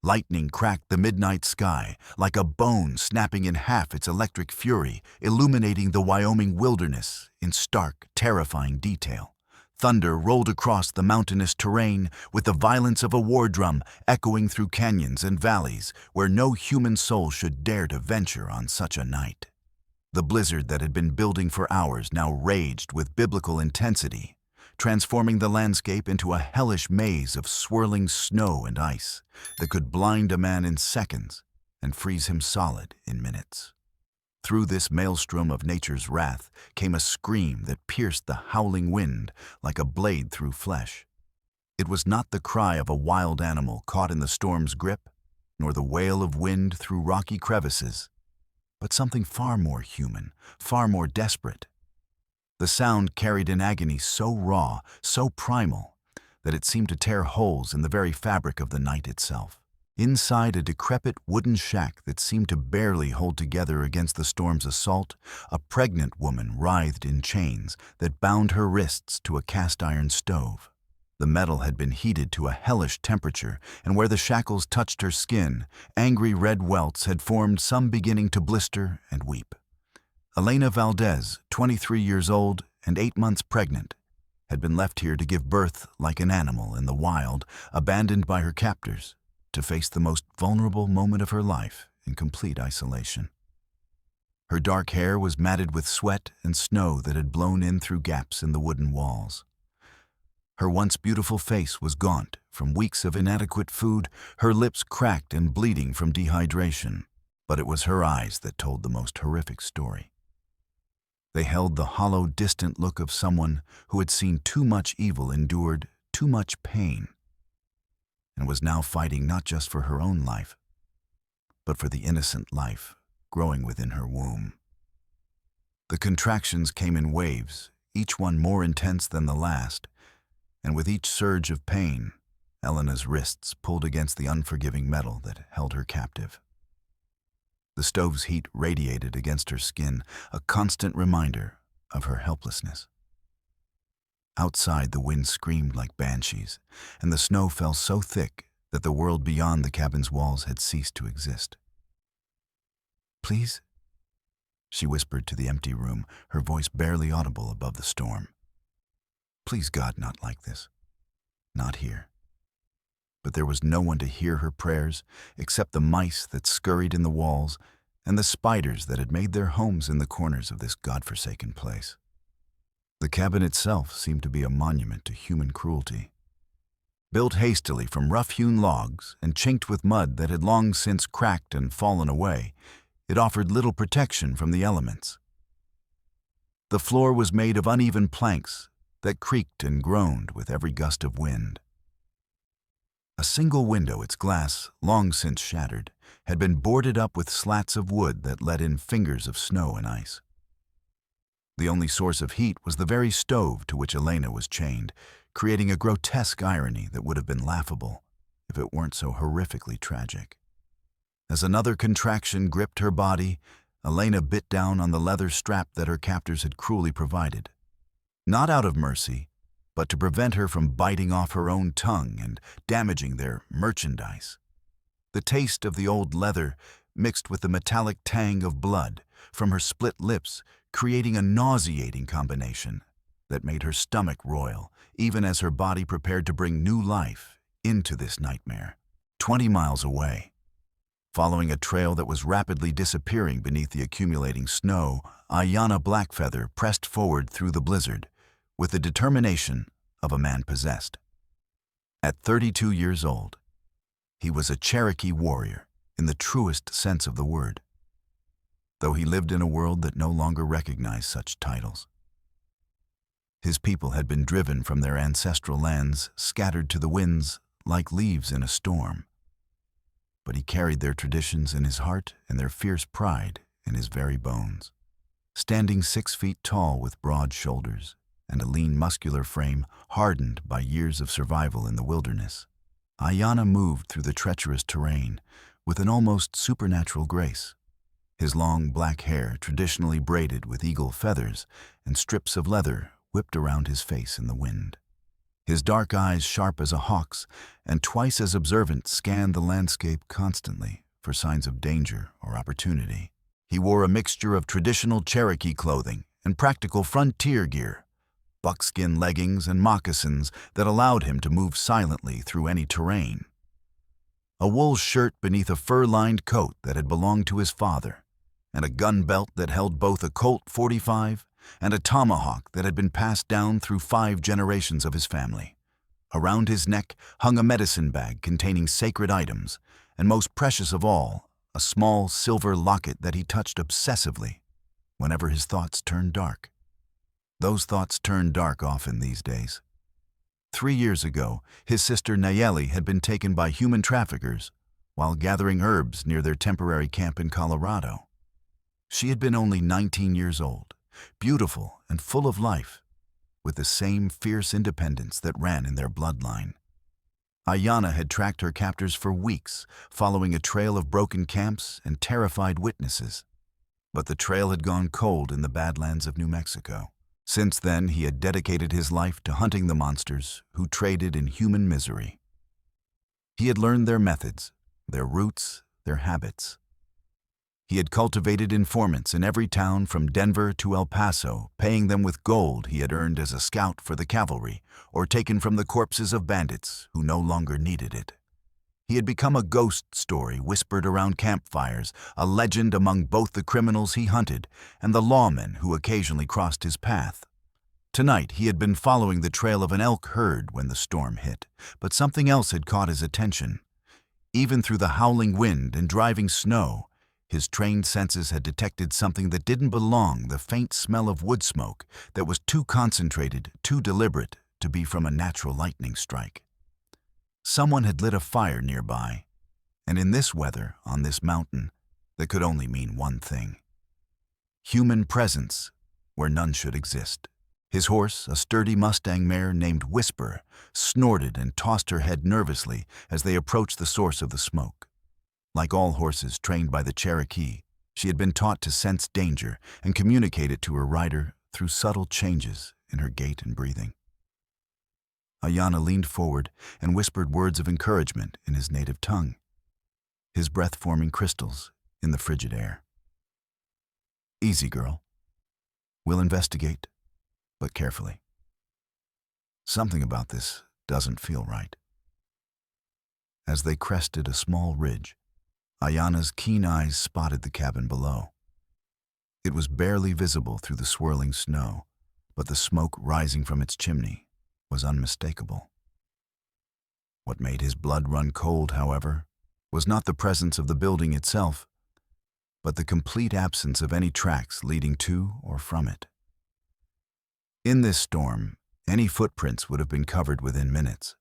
Lightning cracked the midnight sky like a bone snapping in half its electric fury, illuminating the Wyoming wilderness in stark, terrifying detail. Thunder rolled across the mountainous terrain with the violence of a war drum echoing through canyons and valleys where no human soul should dare to venture on such a night. The blizzard that had been building for hours now raged with biblical intensity, transforming the landscape into a hellish maze of swirling snow and ice that could blind a man in seconds and freeze him solid in minutes. Through this maelstrom of nature's wrath came a scream that pierced the howling wind like a blade through flesh. It was not the cry of a wild animal caught in the storm's grip, nor the wail of wind through rocky crevices, but something far more human, far more desperate. The sound carried an agony so raw, so primal, that it seemed to tear holes in the very fabric of the night itself. Inside a decrepit wooden shack that seemed to barely hold together against the storm's assault, a pregnant woman writhed in chains that bound her wrists to a cast-iron stove. The metal had been heated to a hellish temperature, and where the shackles touched her skin, angry red welts had formed, some beginning to blister and weep. Elena Valdez, 23 years old and 8 months pregnant, had been left here to give birth like an animal in the wild, abandoned by her captors, to face the most vulnerable moment of her life in complete isolation. Her dark hair was matted with sweat and snow that had blown in through gaps in the wooden walls. Her once beautiful face was gaunt from weeks of inadequate food, her lips cracked and bleeding from dehydration, but it was her eyes that told the most horrific story. They held the hollow, distant look of someone who had seen too much evil, endured too much pain, and was now fighting not just for her own life, but for the innocent life growing within her womb. The contractions came in waves, each one more intense than the last, and with each surge of pain, Elena's wrists pulled against the unforgiving metal that held her captive. The stove's heat radiated against her skin, a constant reminder of her helplessness. Outside, the wind screamed like banshees, and the snow fell so thick that the world beyond the cabin's walls had ceased to exist. "Please?" she whispered to the empty room, her voice barely audible above the storm. "Please, God, not like this. Not here." But there was no one to hear her prayers except the mice that scurried in the walls and the spiders that had made their homes in the corners of this godforsaken place. The cabin itself seemed to be a monument to human cruelty. Built hastily from rough-hewn logs and chinked with mud that had long since cracked and fallen away, it offered little protection from the elements. The floor was made of uneven planks that creaked and groaned with every gust of wind. A single window, its glass, long since shattered, had been boarded up with slats of wood that let in fingers of snow and ice. The only source of heat was the very stove to which Elena was chained, creating a grotesque irony that would have been laughable if it weren't so horrifically tragic. As another contraction gripped her body, Elena bit down on the leather strap that her captors had cruelly provided. Not out of mercy, but to prevent her from biting off her own tongue and damaging their merchandise. The taste of the old leather mixed with the metallic tang of blood from her split lips, creating a nauseating combination that made her stomach roil, even as her body prepared to bring new life into this nightmare. 20 miles away, following a trail that was rapidly disappearing beneath the accumulating snow, Ayanna Blackfeather pressed forward through the blizzard with the determination of a man possessed. At 32 years old, he was a Cherokee warrior in the truest sense of the word, though he lived in a world that no longer recognized such titles. His people had been driven from their ancestral lands, scattered to the winds like leaves in a storm. But he carried their traditions in his heart and their fierce pride in his very bones. Standing 6 feet tall with broad shoulders and a lean muscular frame hardened by years of survival in the wilderness, Ayanna moved through the treacherous terrain with an almost supernatural grace. His long black hair, traditionally braided with eagle feathers, and strips of leather whipped around his face in the wind. His dark eyes sharp as a hawk's and twice as observant scanned the landscape constantly for signs of danger or opportunity. He wore a mixture of traditional Cherokee clothing and practical frontier gear, buckskin leggings and moccasins that allowed him to move silently through any terrain. A wool shirt beneath a fur-lined coat that had belonged to his father, and a gun belt that held both a Colt .45 and a tomahawk that had been passed down through 5 generations of his family. Around his neck hung a medicine bag containing sacred items, and most precious of all, a small silver locket that he touched obsessively whenever his thoughts turned dark. Those thoughts turned dark often these days. 3 years ago, his sister Nayeli had been taken by human traffickers while gathering herbs near their temporary camp in Colorado. She had been only 19 years old, beautiful and full of life, with the same fierce independence that ran in their bloodline. Ayanna had tracked her captors for weeks, following a trail of broken camps and terrified witnesses. But the trail had gone cold in the Badlands of New Mexico. Since then, he had dedicated his life to hunting the monsters who traded in human misery. He had learned their methods, their routes, their habits. He had cultivated informants in every town from Denver to El Paso, paying them with gold he had earned as a scout for the cavalry or taken from the corpses of bandits who no longer needed it. He had become a ghost story whispered around campfires, a legend among both the criminals he hunted and the lawmen who occasionally crossed his path. Tonight he had been following the trail of an elk herd when the storm hit, but something else had caught his attention. Even through the howling wind and driving snow, his trained senses had detected something that didn't belong, the faint smell of wood smoke that was too concentrated, too deliberate to be from a natural lightning strike. Someone had lit a fire nearby, and in this weather, on this mountain, that could only mean one thing: human presence where none should exist. His horse, a sturdy Mustang mare named Whisper, snorted and tossed her head nervously as they approached the source of the smoke. Like all horses trained by the Cherokee, she had been taught to sense danger and communicate it to her rider through subtle changes in her gait and breathing. Ayanna leaned forward and whispered words of encouragement in his native tongue, his breath forming crystals in the frigid air. "Easy, girl. We'll investigate, but carefully. Something about this doesn't feel right." As they crested a small ridge, Ayanna's keen eyes spotted the cabin below. It was barely visible through the swirling snow, but the smoke rising from its chimney was unmistakable. What made his blood run cold, however, was not the presence of the building itself, but the complete absence of any tracks leading to or from it. In this storm, any footprints would have been covered within minutes,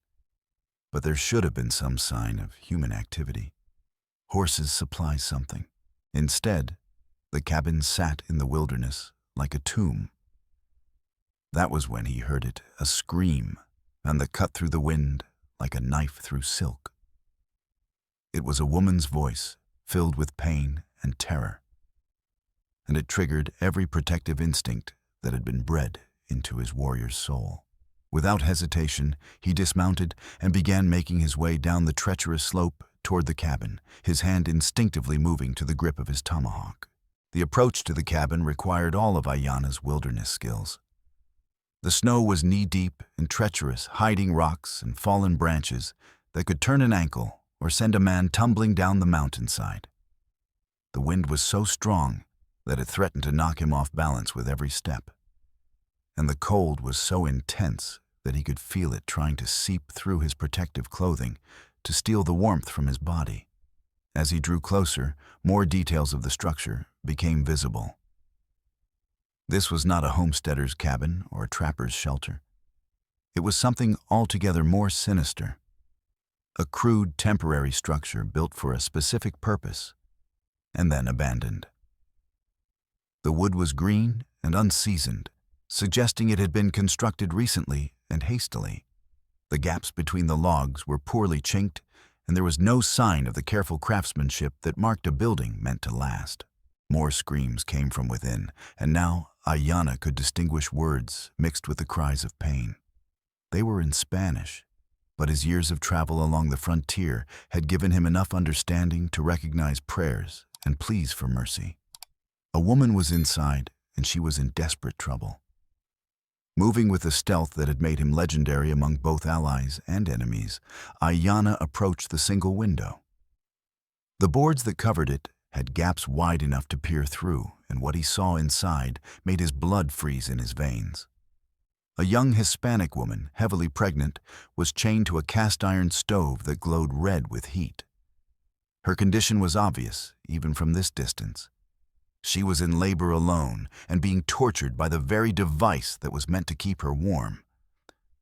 but there should have been some sign of human activity. Horses supply something. Instead, the cabin sat in the wilderness like a tomb. That was when he heard it, a scream, and the cut through the wind like a knife through silk. It was a woman's voice, filled with pain and terror, and it triggered every protective instinct that had been bred into his warrior's soul. Without hesitation, he dismounted and began making his way down the treacherous slope toward the cabin, his hand instinctively moving to the grip of his tomahawk. The approach to the cabin required all of Ayanna's wilderness skills. The snow was knee-deep and treacherous, hiding rocks and fallen branches that could turn an ankle or send a man tumbling down the mountainside. The wind was so strong that it threatened to knock him off balance with every step, and the cold was so intense that he could feel it trying to seep through his protective clothing to steal the warmth from his body. As he drew closer, more details of the structure became visible. This was not a homesteader's cabin or a trapper's shelter. It was something altogether more sinister. A crude, temporary structure built for a specific purpose, and then abandoned. The wood was green and unseasoned, suggesting it had been constructed recently and hastily. The gaps between the logs were poorly chinked, and there was no sign of the careful craftsmanship that marked a building meant to last. More screams came from within, and now Ayanna could distinguish words mixed with the cries of pain. They were in Spanish, but his years of travel along the frontier had given him enough understanding to recognize prayers and pleas for mercy. A woman was inside, and she was in desperate trouble. Moving with a stealth that had made him legendary among both allies and enemies, Ayanna approached the single window. The boards that covered it had gaps wide enough to peer through, and what he saw inside made his blood freeze in his veins. A young Hispanic woman, heavily pregnant, was chained to a cast-iron stove that glowed red with heat. Her condition was obvious, even from this distance. She was in labor alone and being tortured by the very device that was meant to keep her warm.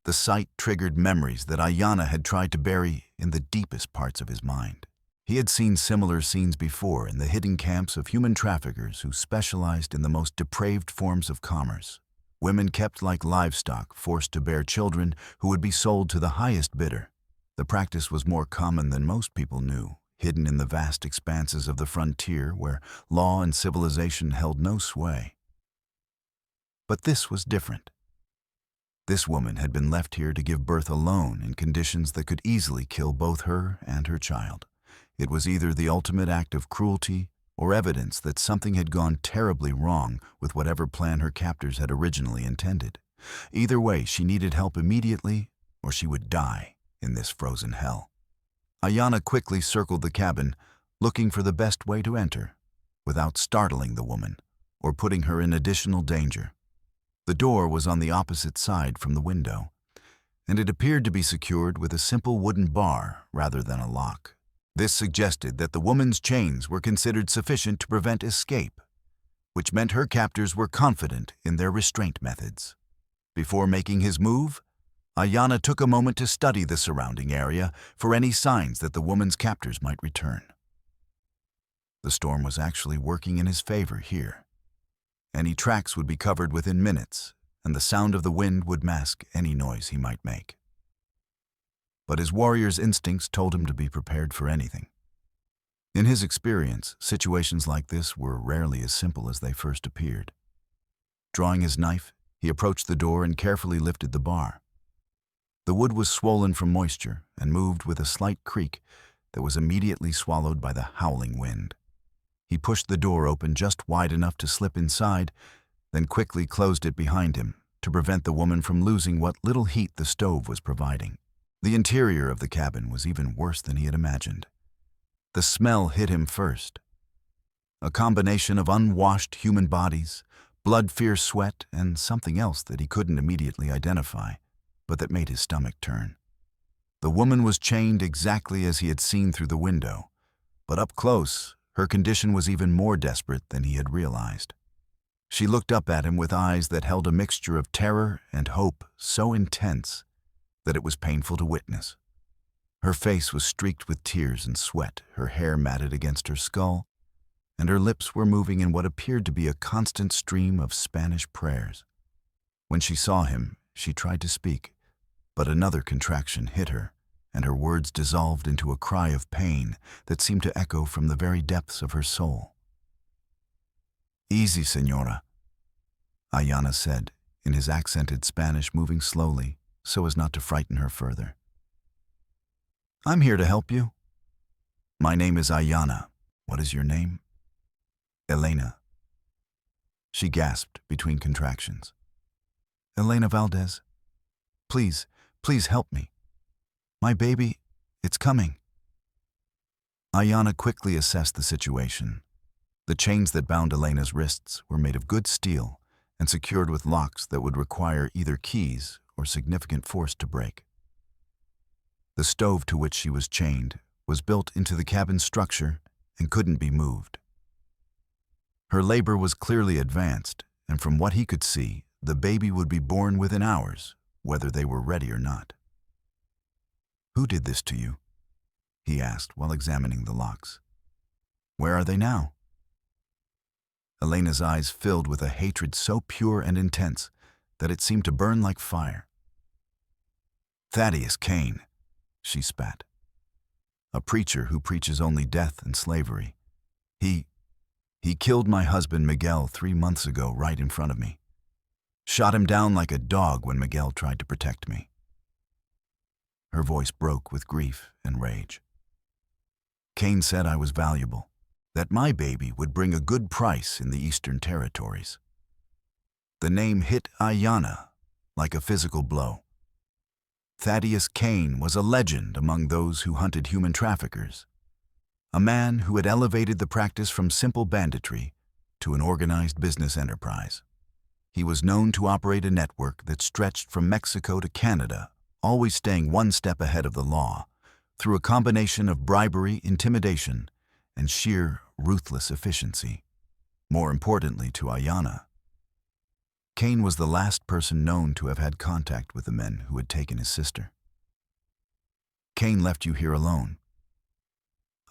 The sight triggered memories that Ayanna had tried to bury in the deepest parts of his mind. He had seen similar scenes before in the hidden camps of human traffickers who specialized in the most depraved forms of commerce. Women kept like livestock, forced to bear children who would be sold to the highest bidder. The practice was more common than most people knew, hidden in the vast expanses of the frontier where law and civilization held no sway. But this was different. This woman had been left here to give birth alone in conditions that could easily kill both her and her child. It was either the ultimate act of cruelty or evidence that something had gone terribly wrong with whatever plan her captors had originally intended. Either way, she needed help immediately, or she would die in this frozen hell. Ayanna quickly circled the cabin, looking for the best way to enter, without startling the woman or putting her in additional danger. The door was on the opposite side from the window, and it appeared to be secured with a simple wooden bar rather than a lock. This suggested that the woman's chains were considered sufficient to prevent escape, which meant her captors were confident in their restraint methods. Before making his move, Ayanna took a moment to study the surrounding area for any signs that the woman's captors might return. The storm was actually working in his favor here. Any tracks would be covered within minutes, and the sound of the wind would mask any noise he might make. But his warrior's instincts told him to be prepared for anything. In his experience, situations like this were rarely as simple as they first appeared. Drawing his knife, he approached the door and carefully lifted the bar. The wood was swollen from moisture and moved with a slight creak that was immediately swallowed by the howling wind. He pushed the door open just wide enough to slip inside, then quickly closed it behind him to prevent the woman from losing what little heat the stove was providing. The interior of the cabin was even worse than he had imagined. The smell hit him first. A combination of unwashed human bodies, blood-fierce sweat, and something else that he couldn't immediately identify, but that made his stomach turn. The woman was chained exactly as he had seen through the window, but up close, her condition was even more desperate than he had realized. She looked up at him with eyes that held a mixture of terror and hope so intense that it was painful to witness. Her face was streaked with tears and sweat, her hair matted against her skull, and her lips were moving in what appeared to be a constant stream of Spanish prayers. When she saw him, she tried to speak, but another contraction hit her, and her words dissolved into a cry of pain that seemed to echo from the very depths of her soul. "Easy, señora," Ayanna said, in his accented Spanish, moving slowly so as not to frighten her further. "I'm here to help you." "My name is Ayanna. What is your name?" "Elena." She gasped between contractions. "Elena Valdez. Please, please help me. My baby, it's coming." Ayanna quickly assessed the situation. The chains that bound Elena's wrists were made of good steel and secured with locks that would require either keys or significant force to break. The stove to which she was chained was built into the cabin's structure and couldn't be moved. Her labor was clearly advanced, and from what he could see, the baby would be born within hours, whether they were ready or not. "Who did this to you?" he asked while examining the locks. "Where are they now?" Elena's eyes filled with a hatred so pure and intense that it seemed to burn like fire. "Thaddeus Kane," she spat. "A preacher who preaches only death and slavery. He killed my husband Miguel 3 months ago right in front of me. Shot him down like a dog when Miguel tried to protect me. her voice broke with grief and rage. Cain said I was valuable, that my baby would bring a good price in the Eastern Territories. The name hit Ayanna like a physical blow. Thaddeus Cain was a legend among those who hunted human traffickers, a man who had elevated the practice from simple banditry to an organized business enterprise. He was known to operate a network that stretched from Mexico to Canada, always staying one step ahead of the law, through a combination of bribery, intimidation, and sheer, ruthless efficiency. More importantly to Ayanna, Cain was the last person known to have had contact with the men who had taken his sister. "Cain left you here alone?"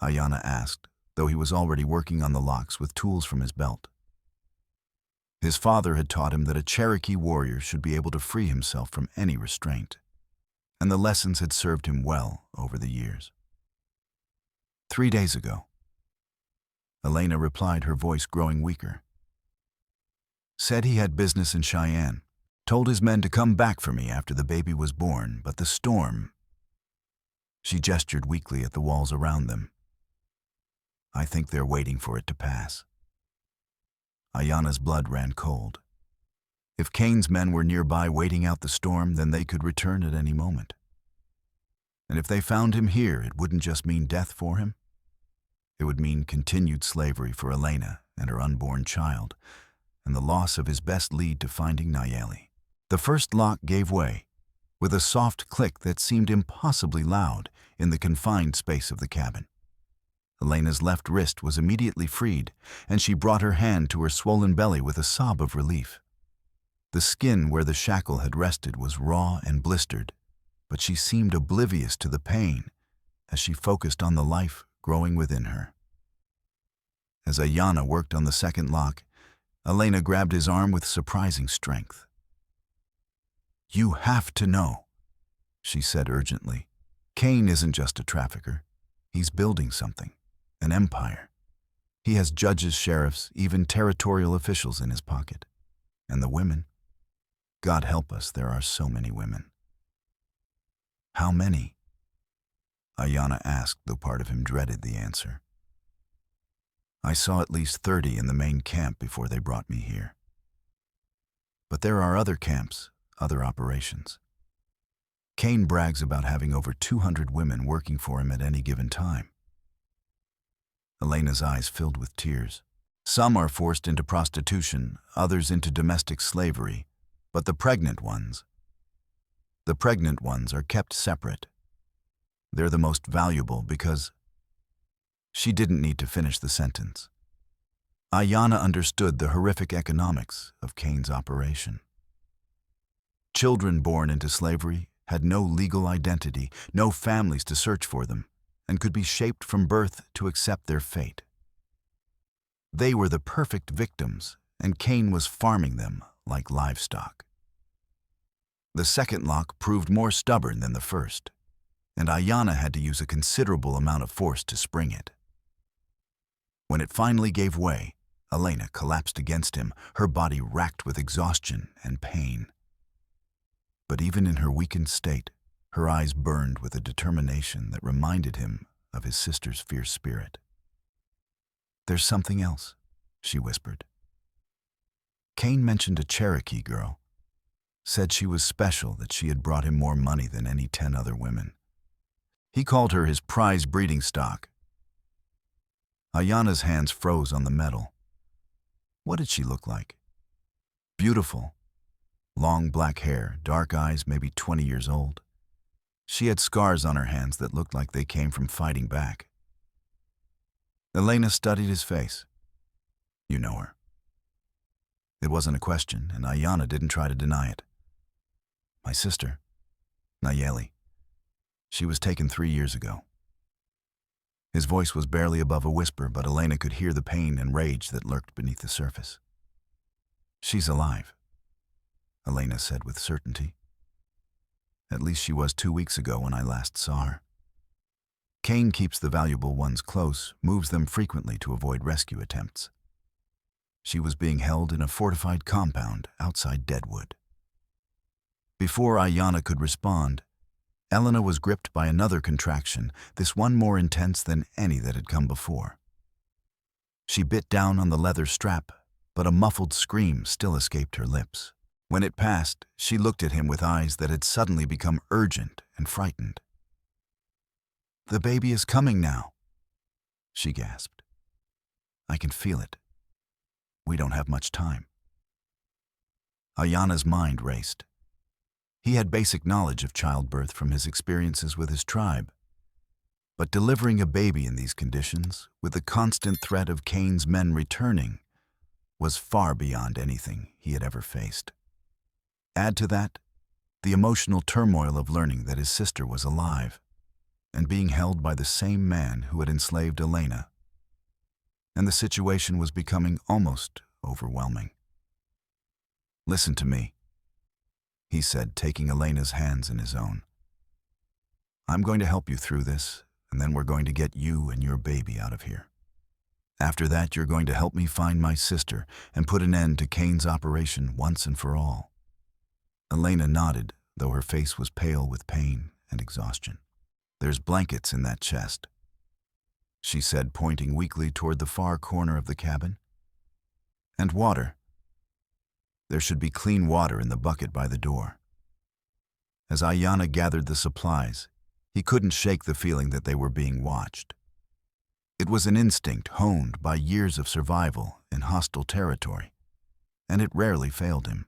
Ayanna asked, though he was already working on the locks with tools from his belt. His father had taught him that a Cherokee warrior should be able to free himself from any restraint, and the lessons had served him well over the years. 3 days ago. Elena replied, her voice growing weaker. Said he had business in Cheyenne, told his men to come back for me after the baby was born, but the storm... She gestured weakly at the walls around them. I think they're waiting for it to pass. Ayanna's blood ran cold. If Cain's men were nearby waiting out the storm, then they could return at any moment. And if they found him here, it wouldn't just mean death for him. It would mean continued slavery for Elena and her unborn child, and the loss of his best lead to finding Nayeli. The first lock gave way, with a soft click that seemed impossibly loud in the confined space of the cabin. Elena's left wrist was immediately freed, and she brought her hand to her swollen belly with a sob of relief. The skin where the shackle had rested was raw and blistered, but she seemed oblivious to the pain as she focused on the life growing within her. As Ayanna worked on the second lock, Elena grabbed his arm with surprising strength. You have to know, she said urgently. Cain isn't just a trafficker. He's building something, an empire. He has judges, sheriffs, even territorial officials in his pocket. And the women? God help us, there are so many women. How many? Ayanna asked, though part of him dreaded the answer. I saw at least 30 in the main camp before they brought me here. But there are other camps, other operations. Cain brags about having over 200 women working for him at any given time. Elena's eyes filled with tears. Some are forced into prostitution, others into domestic slavery, but the pregnant ones are kept separate. They're the most valuable because... She didn't need to finish the sentence. Ayanna understood the horrific economics of Cain's operation. Children born into slavery had no legal identity, no families to search for them, and could be shaped from birth to accept their fate. They were the perfect victims, and Cain was farming them like livestock. The second lock proved more stubborn than the first, and Ayanna had to use a considerable amount of force to spring it. When it finally gave way, Elena collapsed against him, her body racked with exhaustion and pain. But even in her weakened state, her eyes burned with a determination that reminded him of his sister's fierce spirit. There's something else, she whispered. Cain mentioned a Cherokee girl, said she was special, that she had brought him more money than any 10 other women. He called her his prize breeding stock. Ayanna's hands froze on the metal. What did she look like? Beautiful. Long black hair, dark eyes, maybe 20 years old. She had scars on her hands that looked like they came from fighting back. Elena studied his face. You know her. It wasn't a question, and Ayanna didn't try to deny it. My sister, Nayeli. She was taken 3 years ago. His voice was barely above a whisper, but Elena could hear the pain and rage that lurked beneath the surface. She's alive, Elena said with certainty. At least she was 2 weeks ago when I last saw her. Cain keeps the valuable ones close, moves them frequently to avoid rescue attempts. She was being held in a fortified compound outside Deadwood. Before Ayanna could respond, Elena was gripped by another contraction, this one more intense than any that had come before. She bit down on the leather strap, but a muffled scream still escaped her lips. When it passed, she looked at him with eyes that had suddenly become urgent and frightened. "The baby is coming now," she gasped. "I can feel it. We don't have much time." Ayana's mind raced. He had basic knowledge of childbirth from his experiences with his tribe. But delivering a baby in these conditions, with the constant threat of Cain's men returning, was far beyond anything he had ever faced. Add to that, the emotional turmoil of learning that his sister was alive and being held by the same man who had enslaved Elena. And the situation was becoming almost overwhelming. "Listen to me," he said, taking Elena's hands in his own. "I'm going to help you through this, and then we're going to get you and your baby out of here. After that, you're going to help me find my sister and put an end to Cain's operation once and for all." Elena nodded, though her face was pale with pain and exhaustion. "There's blankets in that chest," she said, pointing weakly toward the far corner of the cabin. "And water. There should be clean water in the bucket by the door." As Ayana gathered the supplies, he couldn't shake the feeling that they were being watched. It was an instinct honed by years of survival in hostile territory, and it rarely failed him.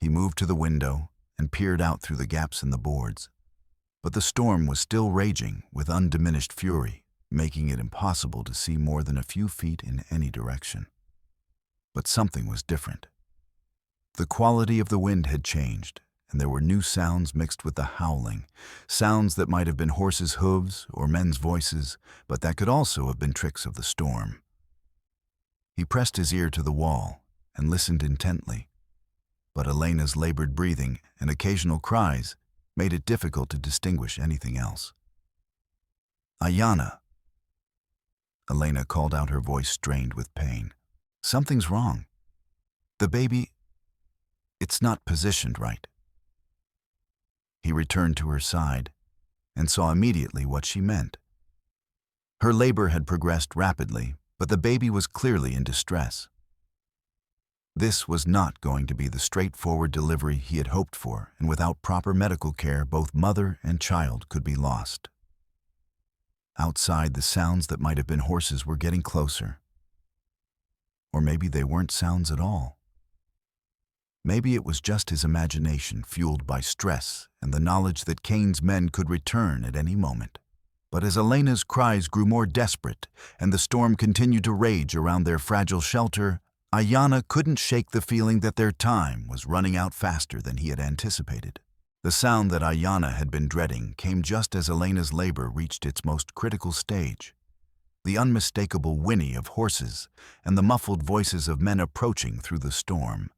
He moved to the window and peered out through the gaps in the boards, but the storm was still raging with undiminished fury, making it impossible to see more than a few feet in any direction. But something was different. The quality of the wind had changed, and there were new sounds mixed with the howling, sounds that might have been horses' hooves or men's voices, but that could also have been tricks of the storm. He pressed his ear to the wall and listened intently, but Elena's labored breathing and occasional cries made it difficult to distinguish anything else. "Ayana," Elena called out, her voice strained with pain. "Something's wrong. The baby, it's not positioned right." He returned to her side and saw immediately what she meant. Her labor had progressed rapidly, but the baby was clearly in distress. This was not going to be the straightforward delivery he had hoped for, and without proper medical care, both mother and child could be lost. Outside, the sounds that might have been horses were getting closer. Or maybe they weren't sounds at all. Maybe it was just his imagination fueled by stress and the knowledge that Cain's men could return at any moment. But as Elena's cries grew more desperate and the storm continued to rage around their fragile shelter, Ayana couldn't shake the feeling that their time was running out faster than he had anticipated. The sound that Ayana had been dreading came just as Elena's labor reached its most critical stage. The unmistakable whinny of horses and the muffled voices of men approaching through the storm.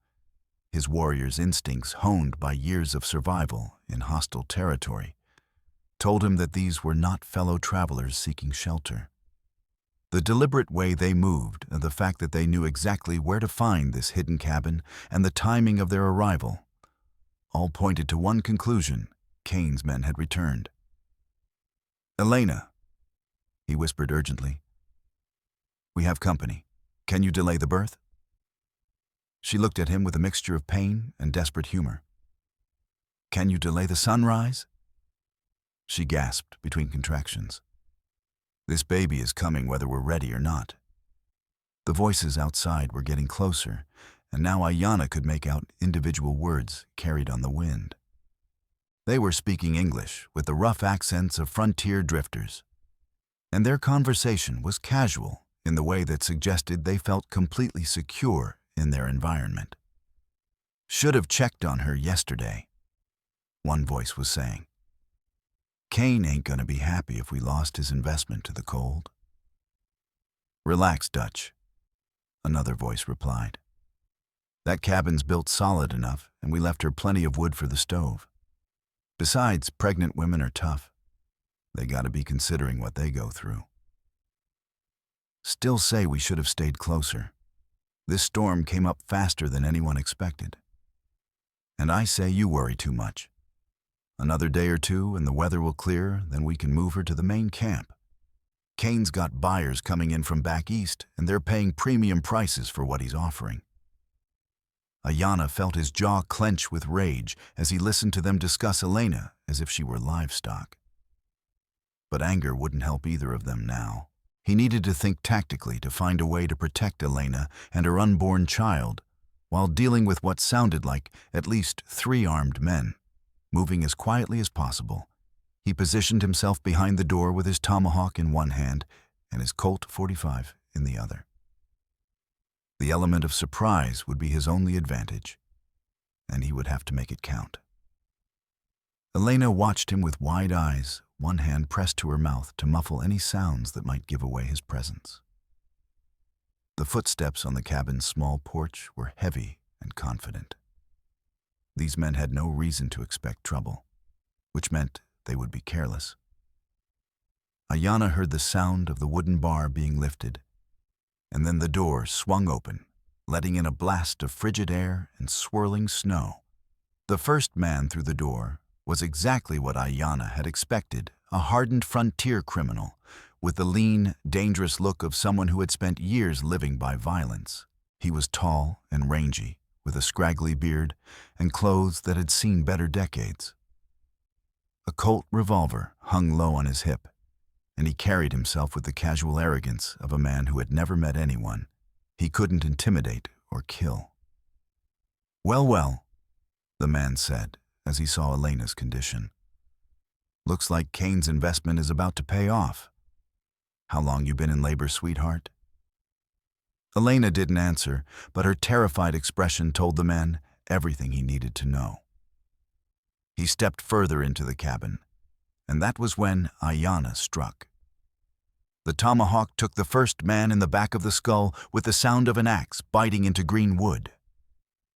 His warrior's instincts, honed by years of survival in hostile territory, told him that these were not fellow travelers seeking shelter. The deliberate way they moved and the fact that they knew exactly where to find this hidden cabin and the timing of their arrival all pointed to one conclusion: Cain's men had returned. "Elena," he whispered urgently, "we have company. Can you delay the birth?" She looked at him with a mixture of pain and desperate humor. "Can you delay the sunrise?" She gasped between contractions. "This baby is coming whether we're ready or not." The voices outside were getting closer, and now Ayana could make out individual words carried on the wind. They were speaking English with the rough accents of frontier drifters, and their conversation was casual in the way that suggested they felt completely secure in their environment. "Should have checked on her yesterday," one voice was saying. "Cain ain't gonna be happy if we lost his investment to the cold." "Relax, Dutch," another voice replied. "That cabin's built solid enough, and we left her plenty of wood for the stove. Besides, pregnant women are tough. They gotta be considering what they go through. Still say we should have stayed closer. This storm came up faster than anyone expected. And I say you worry too much. Another day or two and the weather will clear, then we can move her to the main camp. Kane's got buyers coming in from back east, and they're paying premium prices for what he's offering. Ayanna felt his jaw clench with rage as he listened to them discuss Elena as if she were livestock. But anger wouldn't help either of them now. He needed to think tactically to find a way to protect Elena and her unborn child while dealing with what sounded like at least 3 armed men. Moving as quietly as possible, he positioned himself behind the door with his tomahawk in one hand and his Colt 45 in the other. The element of surprise would be his only advantage, and he would have to make it count. Elena watched him with wide eyes, one hand pressed to her mouth to muffle any sounds that might give away his presence. The footsteps on the cabin's small porch were heavy and confident. These men had no reason to expect trouble, which meant they would be careless. Ayanna heard the sound of the wooden bar being lifted, and then the door swung open, letting in a blast of frigid air and swirling snow. The first man through the door was exactly what Ayanna had expected, a hardened frontier criminal with the lean, dangerous look of someone who had spent years living by violence. He was tall and rangy, with a scraggly beard and clothes that had seen better decades. A Colt revolver hung low on his hip, and he carried himself with the casual arrogance of a man who had never met anyone he couldn't intimidate or kill. "Well, well," the man said as he saw Elena's condition. "Looks like Kane's investment is about to pay off. How long you been in labor, sweetheart?" Elena didn't answer, but her terrified expression told the man everything he needed to know. He stepped further into the cabin, and that was when Ayanna struck. The tomahawk took the first man in the back of the skull with the sound of an axe biting into green wood.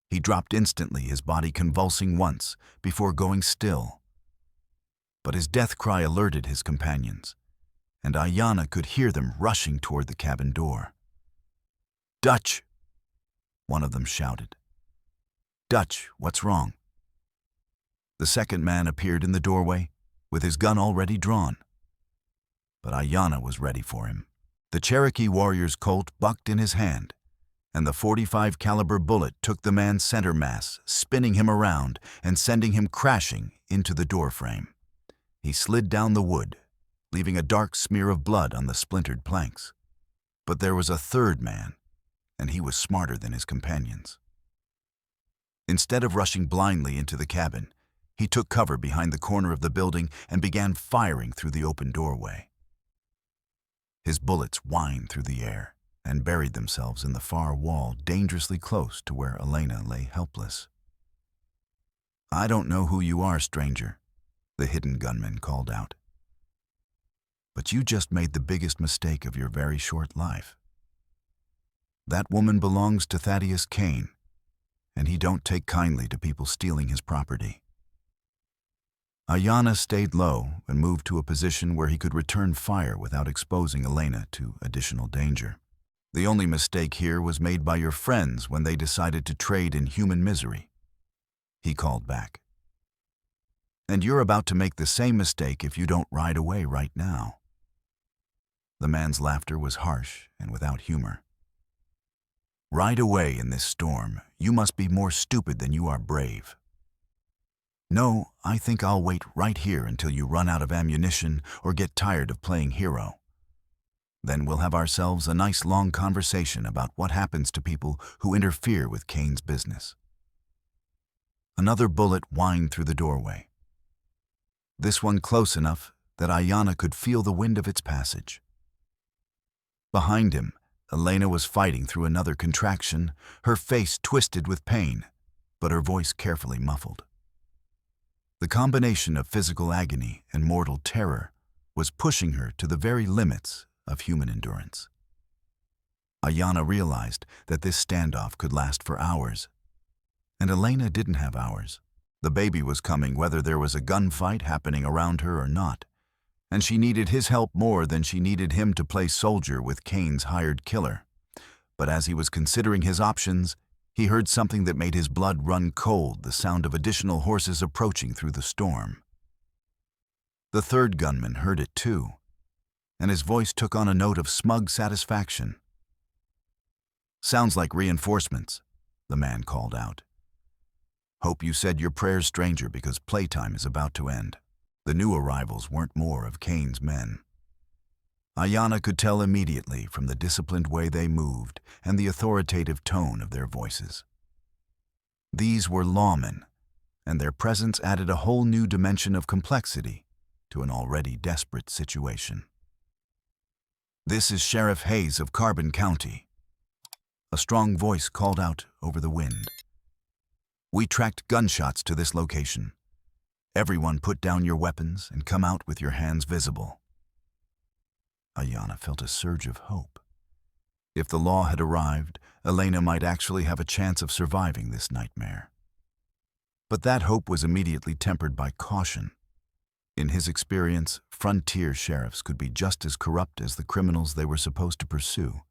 He dropped instantly, his body convulsing once before going still. But his death cry alerted his companions, and Ayanna could hear them rushing toward the cabin door. "Dutch!" one of them shouted. "Dutch, what's wrong?" The second man appeared in the doorway, with his gun already drawn. But Ayanna was ready for him. The Cherokee warrior's Colt bucked in his hand, and the .45 caliber bullet took the man's center mass, spinning him around and sending him crashing into the doorframe. He slid down the wood, leaving a dark smear of blood on the splintered planks. But there was a third man, and he was smarter than his companions. Instead of rushing blindly into the cabin, he took cover behind the corner of the building and began firing through the open doorway. His bullets whined through the air and buried themselves in the far wall dangerously close to where Elena lay helpless. "I don't know who you are, stranger," the hidden gunman called out. "But you just made the biggest mistake of your very short life. That woman belongs to Thaddeus Kane, and he don't take kindly to people stealing his property." Ayanna stayed low and moved to a position where he could return fire without exposing Elena to additional danger. "The only mistake here was made by your friends when they decided to trade in human misery," he called back. "And you're about to make the same mistake if you don't ride away right now." The man's laughter was harsh and without humor. "Ride away in this storm. You must be more stupid than you are brave." "No, I think I'll wait right here until you run out of ammunition or get tired of playing hero. Then we'll have ourselves a nice long conversation about what happens to people who interfere with Kane's business." Another bullet whined through the doorway. This one close enough that Ayanna could feel the wind of its passage. Behind him, Elena was fighting through another contraction, her face twisted with pain, but her voice carefully muffled. The combination of physical agony and mortal terror was pushing her to the very limits of human endurance. Ayanna realized that this standoff could last for hours, and Elena didn't have hours. The baby was coming whether there was a gunfight happening around her or not, and she needed his help more than she needed him to play soldier with Kane's hired killer. But as he was considering his options, he heard something that made his blood run cold, the sound of additional horses approaching through the storm. The third gunman heard it too, and his voice took on a note of smug satisfaction. "Sounds like reinforcements," the man called out. "Hope you said your prayers, stranger, because playtime is about to end." The new arrivals weren't more of Cain's men. Ayanna could tell immediately from the disciplined way they moved and the authoritative tone of their voices. These were lawmen, and their presence added a whole new dimension of complexity to an already desperate situation. "This is Sheriff Hayes of Carbon County," a strong voice called out over the wind. "We tracked gunshots to this location. Everyone put down your weapons and come out with your hands visible." Ayanna felt a surge of hope. If the law had arrived, Elena might actually have a chance of surviving this nightmare. But that hope was immediately tempered by caution. In his experience, frontier sheriffs could be just as corrupt as the criminals they were supposed to pursue,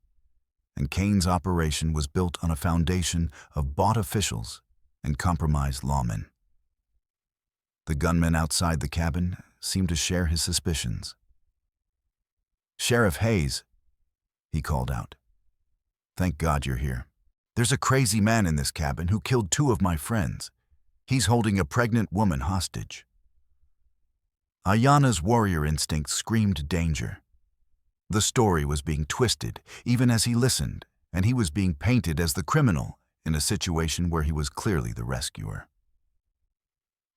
and Cain's operation was built on a foundation of bought officials and compromised lawmen. The gunman outside the cabin seemed to share his suspicions. "Sheriff Hayes," he called out. "Thank God you're here. There's a crazy man in this cabin who killed 2 of my friends. He's holding a pregnant woman hostage." Ayanna's warrior instinct screamed danger. The story was being twisted even as he listened, and he was being painted as the criminal in a situation where he was clearly the rescuer.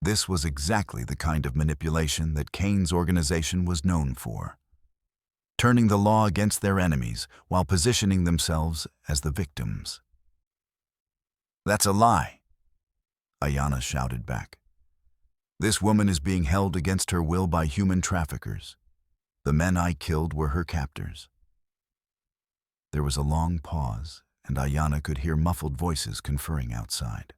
This was exactly the kind of manipulation that Cain's organization was known for, turning the law against their enemies while positioning themselves as the victims. "That's a lie," Ayanna shouted back. "This woman is being held against her will by human traffickers. The men I killed were her captors." There was a long pause, and Ayanna could hear muffled voices conferring outside.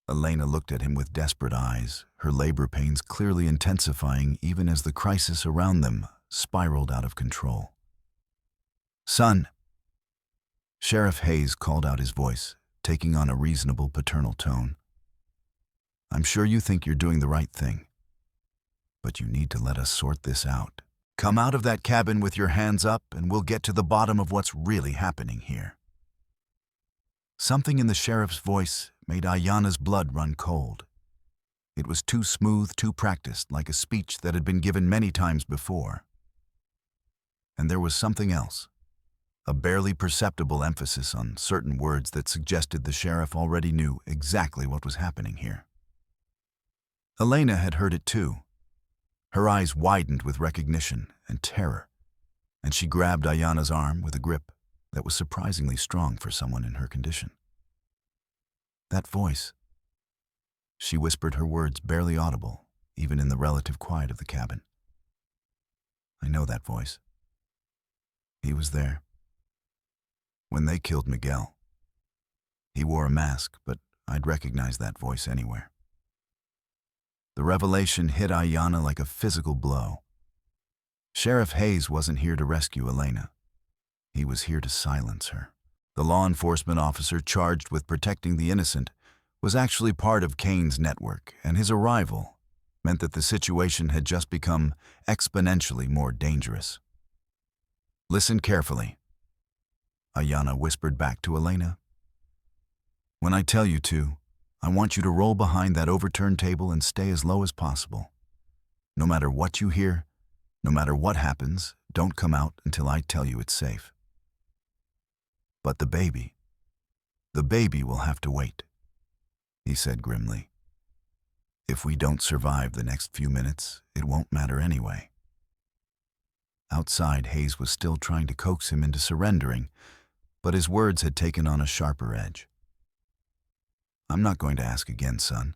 Elena looked at him with desperate eyes, her labor pains clearly intensifying even as the crisis around them spiraled out of control. "Son," Sheriff Hayes called out, his voice taking on a reasonable paternal tone. "I'm sure you think you're doing the right thing, but you need to let us sort this out. Come out of that cabin with your hands up and we'll get to the bottom of what's really happening here." Something in the sheriff's voice made Ayanna's blood run cold. It was too smooth, too practiced, like a speech that had been given many times before. And there was something else, a barely perceptible emphasis on certain words that suggested the sheriff already knew exactly what was happening here. Elena had heard it too. Her eyes widened with recognition and terror, and she grabbed Ayanna's arm with a grip that was surprisingly strong for someone in her condition. "That voice," she whispered, her words barely audible, even in the relative quiet of the cabin. "I know that voice. He was there when they killed Miguel. He wore a mask, but I'd recognize that voice anywhere." The revelation hit Ayanna like a physical blow. Sheriff Hayes wasn't here to rescue Elena. He was here to silence her. The law enforcement officer charged with protecting the innocent was actually part of Cain's network, and his arrival meant that the situation had just become exponentially more dangerous. "Listen carefully," Ayanna whispered back to Elena. "When I tell you to, I want you to roll behind that overturned table and stay as low as possible. No matter what you hear, no matter what happens, don't come out until I tell you it's safe. But the baby will have to wait," he said grimly. "If we don't survive the next few minutes, it won't matter anyway." Outside, Hayes was still trying to coax him into surrendering, but his words had taken on a sharper edge. "I'm not going to ask again, son.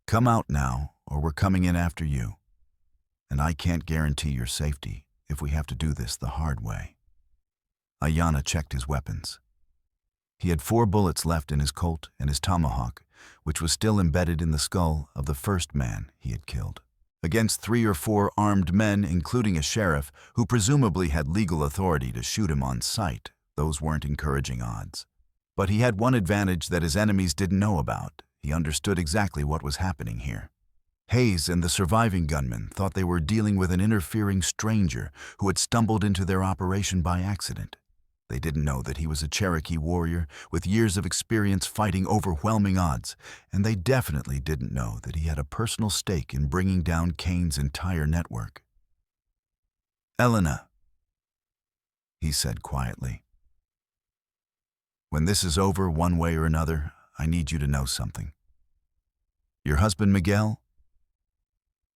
Come out now, or we're coming in after you. And I can't guarantee your safety if we have to do this the hard way." Ayanna checked his weapons. He had 4 bullets left in his Colt and his tomahawk, which was still embedded in the skull of the first man he had killed. Against 3 or 4 armed men, including a sheriff, who presumably had legal authority to shoot him on sight, those weren't encouraging odds. But he had one advantage that his enemies didn't know about. He understood exactly what was happening here. Hayes and the surviving gunmen thought they were dealing with an interfering stranger who had stumbled into their operation by accident. They didn't know that he was a Cherokee warrior with years of experience fighting overwhelming odds, and they definitely didn't know that he had a personal stake in bringing down Kane's entire network. "Elena," he said quietly, "when this is over one way or another, I need you to know something. Your husband Miguel,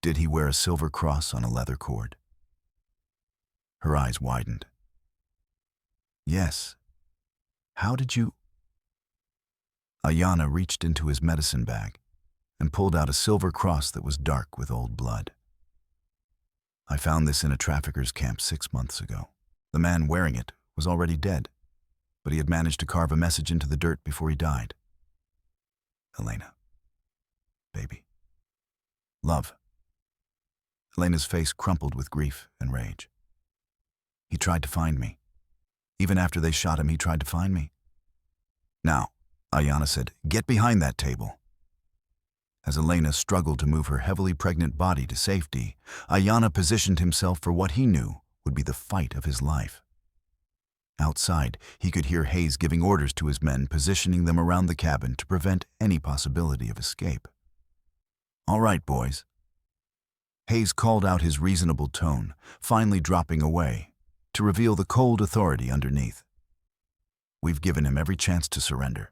did he wear a silver cross on a leather cord?" Her eyes widened. "Yes. How did you—" Ayanna reached into his medicine bag and pulled out a silver cross that was dark with old blood. "I found this in a trafficker's camp 6 months ago. The man wearing it was already dead, but he had managed to carve a message into the dirt before he died. Elena. Baby. Love." Elena's face crumpled with grief and rage. "He tried to find me. Even after they shot him, he tried to find me." "Now," Ayanna said, "get behind that table." As Elena struggled to move her heavily pregnant body to safety, Ayanna positioned himself for what he knew would be the fight of his life. Outside, he could hear Hayes giving orders to his men, positioning them around the cabin to prevent any possibility of escape. "All right, boys." Hayes called out his reasonable tone, finally dropping away, to reveal the cold authority underneath. "We've given him every chance to surrender.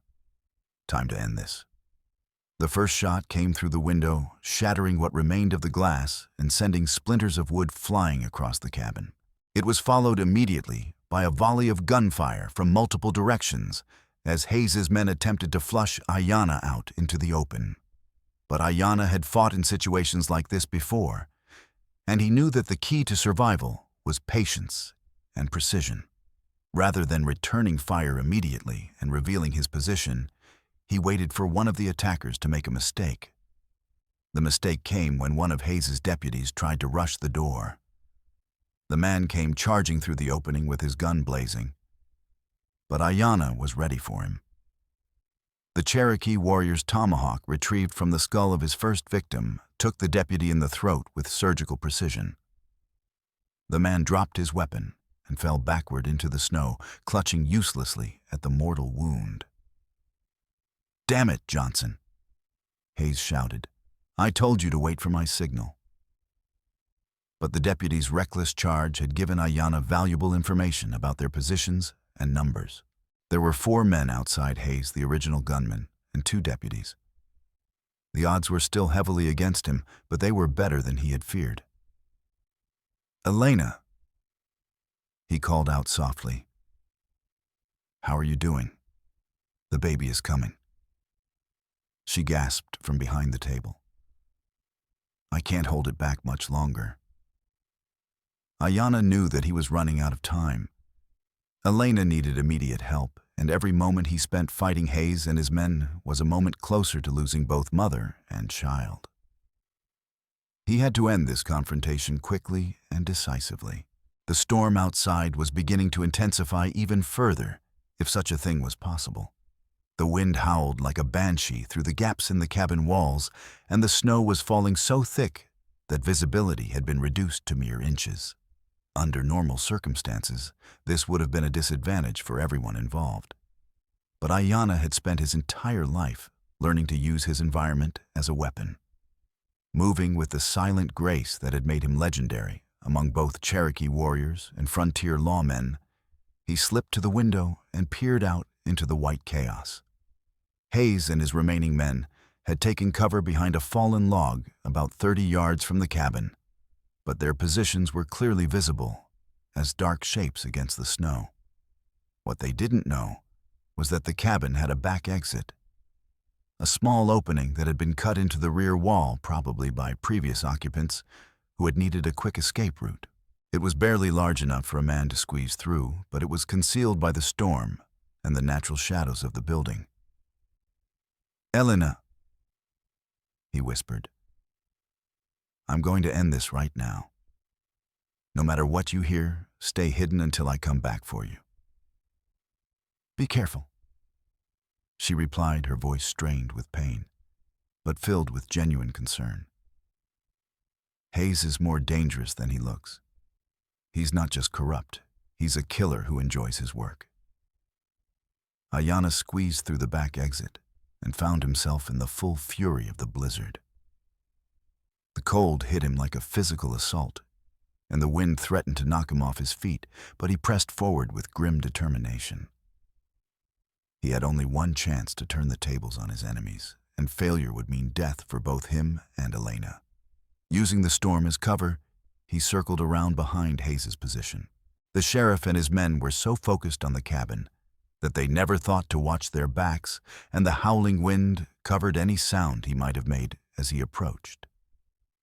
Time to end this." The first shot came through the window, shattering what remained of the glass and sending splinters of wood flying across the cabin. It was followed immediately by a volley of gunfire from multiple directions as Hayes's men attempted to flush Ayanna out into the open. But Ayanna had fought in situations like this before, and he knew that the key to survival was patience and precision. Rather than returning fire immediately and revealing his position, he waited for one of the attackers to make a mistake. The mistake came when one of Hayes's deputies tried to rush the door. The man came charging through the opening with his gun blazing, but Ayanna was ready for him. The Cherokee warrior's tomahawk, retrieved from the skull of his first victim, took the deputy in the throat with surgical precision. The man dropped his weapon and fell backward into the snow, clutching uselessly at the mortal wound. "Damn it, Johnson," Hayes shouted. "I told you to wait for my signal." But the deputy's reckless charge had given Ayanna valuable information about their positions and numbers. There were 4 men outside Hayes, the original gunman, and 2 deputies. The odds were still heavily against him, but they were better than he had feared. "Elena," he called out softly. "How are you doing? The baby is coming." She gasped from behind the table. "I can't hold it back much longer." Ayanna knew that he was running out of time. Elena needed immediate help, and every moment he spent fighting Hayes and his men was a moment closer to losing both mother and child. He had to end this confrontation quickly and decisively. The storm outside was beginning to intensify even further, if such a thing was possible. The wind howled like a banshee through the gaps in the cabin walls, and the snow was falling so thick that visibility had been reduced to mere inches. Under normal circumstances, this would have been a disadvantage for everyone involved. But Ayanna had spent his entire life learning to use his environment as a weapon. Moving with the silent grace that had made him legendary among both Cherokee warriors and frontier lawmen, he slipped to the window and peered out into the white chaos. Hayes and his remaining men had taken cover behind a fallen log about 30 yards from the cabin, but their positions were clearly visible as dark shapes against the snow. What they didn't know was that the cabin had a back exit, a small opening that had been cut into the rear wall, probably by previous occupants who had needed a quick escape route. It was barely large enough for a man to squeeze through, but it was concealed by the storm and the natural shadows of the building. "Elena," he whispered, "I'm going to end this right now. No matter what you hear, stay hidden until I come back for you." "Be careful," she replied, her voice strained with pain, but filled with genuine concern. Hayes is more dangerous than he looks. He's not just corrupt, he's a killer who enjoys his work. Ayanna squeezed through the back exit and found himself in the full fury of the blizzard. The cold hit him like a physical assault, and the wind threatened to knock him off his feet, but he pressed forward with grim determination. He had only one chance to turn the tables on his enemies, and failure would mean death for both him and Elena. Using the storm as cover, he circled around behind Hayes's position. The sheriff and his men were so focused on the cabin that they never thought to watch their backs, and the howling wind covered any sound he might have made as he approached.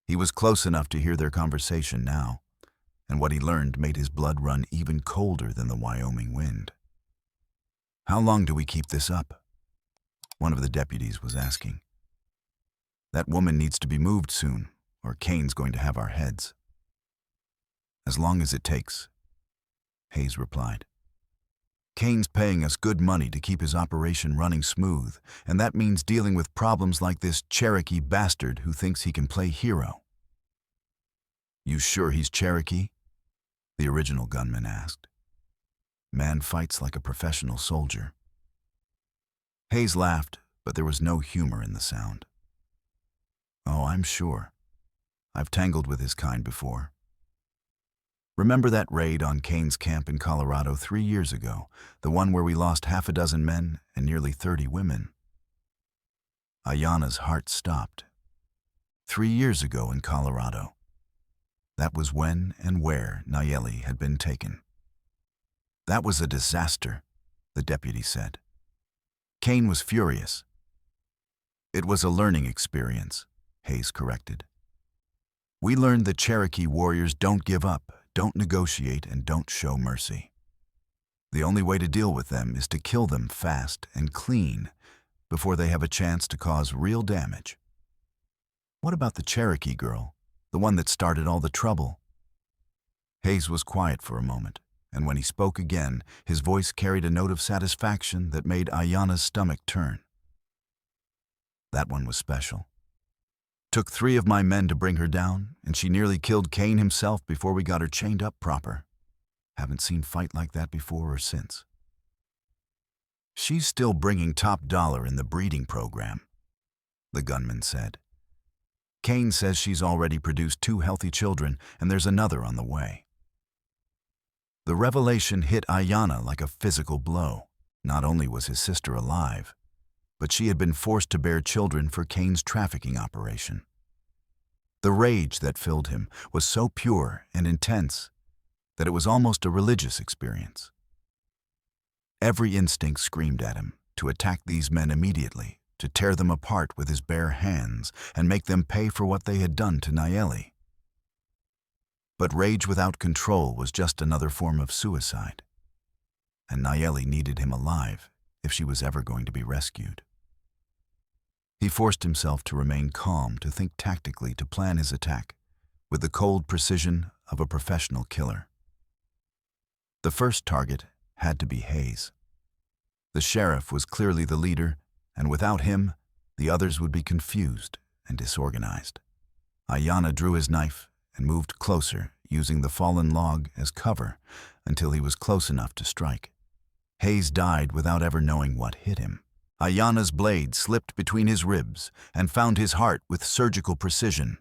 He was close enough to hear their conversation now, and what he learned made his blood run even colder than the Wyoming wind. "How long do we keep this up?" one of the deputies was asking. "That woman needs to be moved soon, or Kane's going to have our heads." "As long as it takes," Hayes replied. "Kane's paying us good money to keep his operation running smooth, and that means dealing with problems like this Cherokee bastard who thinks he can play hero." "You sure he's Cherokee?" the original gunman asked. "Man fights like a professional soldier." Hayes laughed, but there was no humor in the sound. "Oh, I'm sure. I've tangled with his kind before. Remember that raid on Kane's camp in Colorado 3 years ago, the one where we lost half a dozen men and nearly 30 women?" Ayanna's heart stopped. 3 years ago in Colorado. That was when and where Nayeli had been taken. "That was a disaster," the deputy said. Kane was furious. "It was a learning experience," Hayes corrected. "We learned that Cherokee warriors don't give up, don't negotiate, and don't show mercy. The only way to deal with them is to kill them fast and clean before they have a chance to cause real damage." "What about the Cherokee girl, the one that started all the trouble?" Hayes was quiet for a moment, and when he spoke again, his voice carried a note of satisfaction that made Ayanna's stomach turn. "That one was special. Took 3 of my men to bring her down, and she nearly killed Kane himself before we got her chained up proper. Haven't seen fight like that before or since. She's still bringing top dollar in the breeding program," the gunman said. "Kane says she's already produced 2 healthy children, and there's another on the way." The revelation hit Ayanna like a physical blow. Not only was his sister alive, but she had been forced to bear children for Kane's trafficking operation. The rage that filled him was so pure and intense that it was almost a religious experience. Every instinct screamed at him to attack these men immediately, to tear them apart with his bare hands and make them pay for what they had done to Nayeli. But rage without control was just another form of suicide, and Nayeli needed him alive if she was ever going to be rescued. He forced himself to remain calm, to think tactically, to plan his attack with the cold precision of a professional killer. The first target had to be Hayes. The sheriff was clearly the leader, and without him, the others would be confused and disorganized. Ayanna drew his knife and moved closer, using the fallen log as cover until he was close enough to strike. Hayes died without ever knowing what hit him. Ayanna's blade slipped between his ribs and found his heart with surgical precision,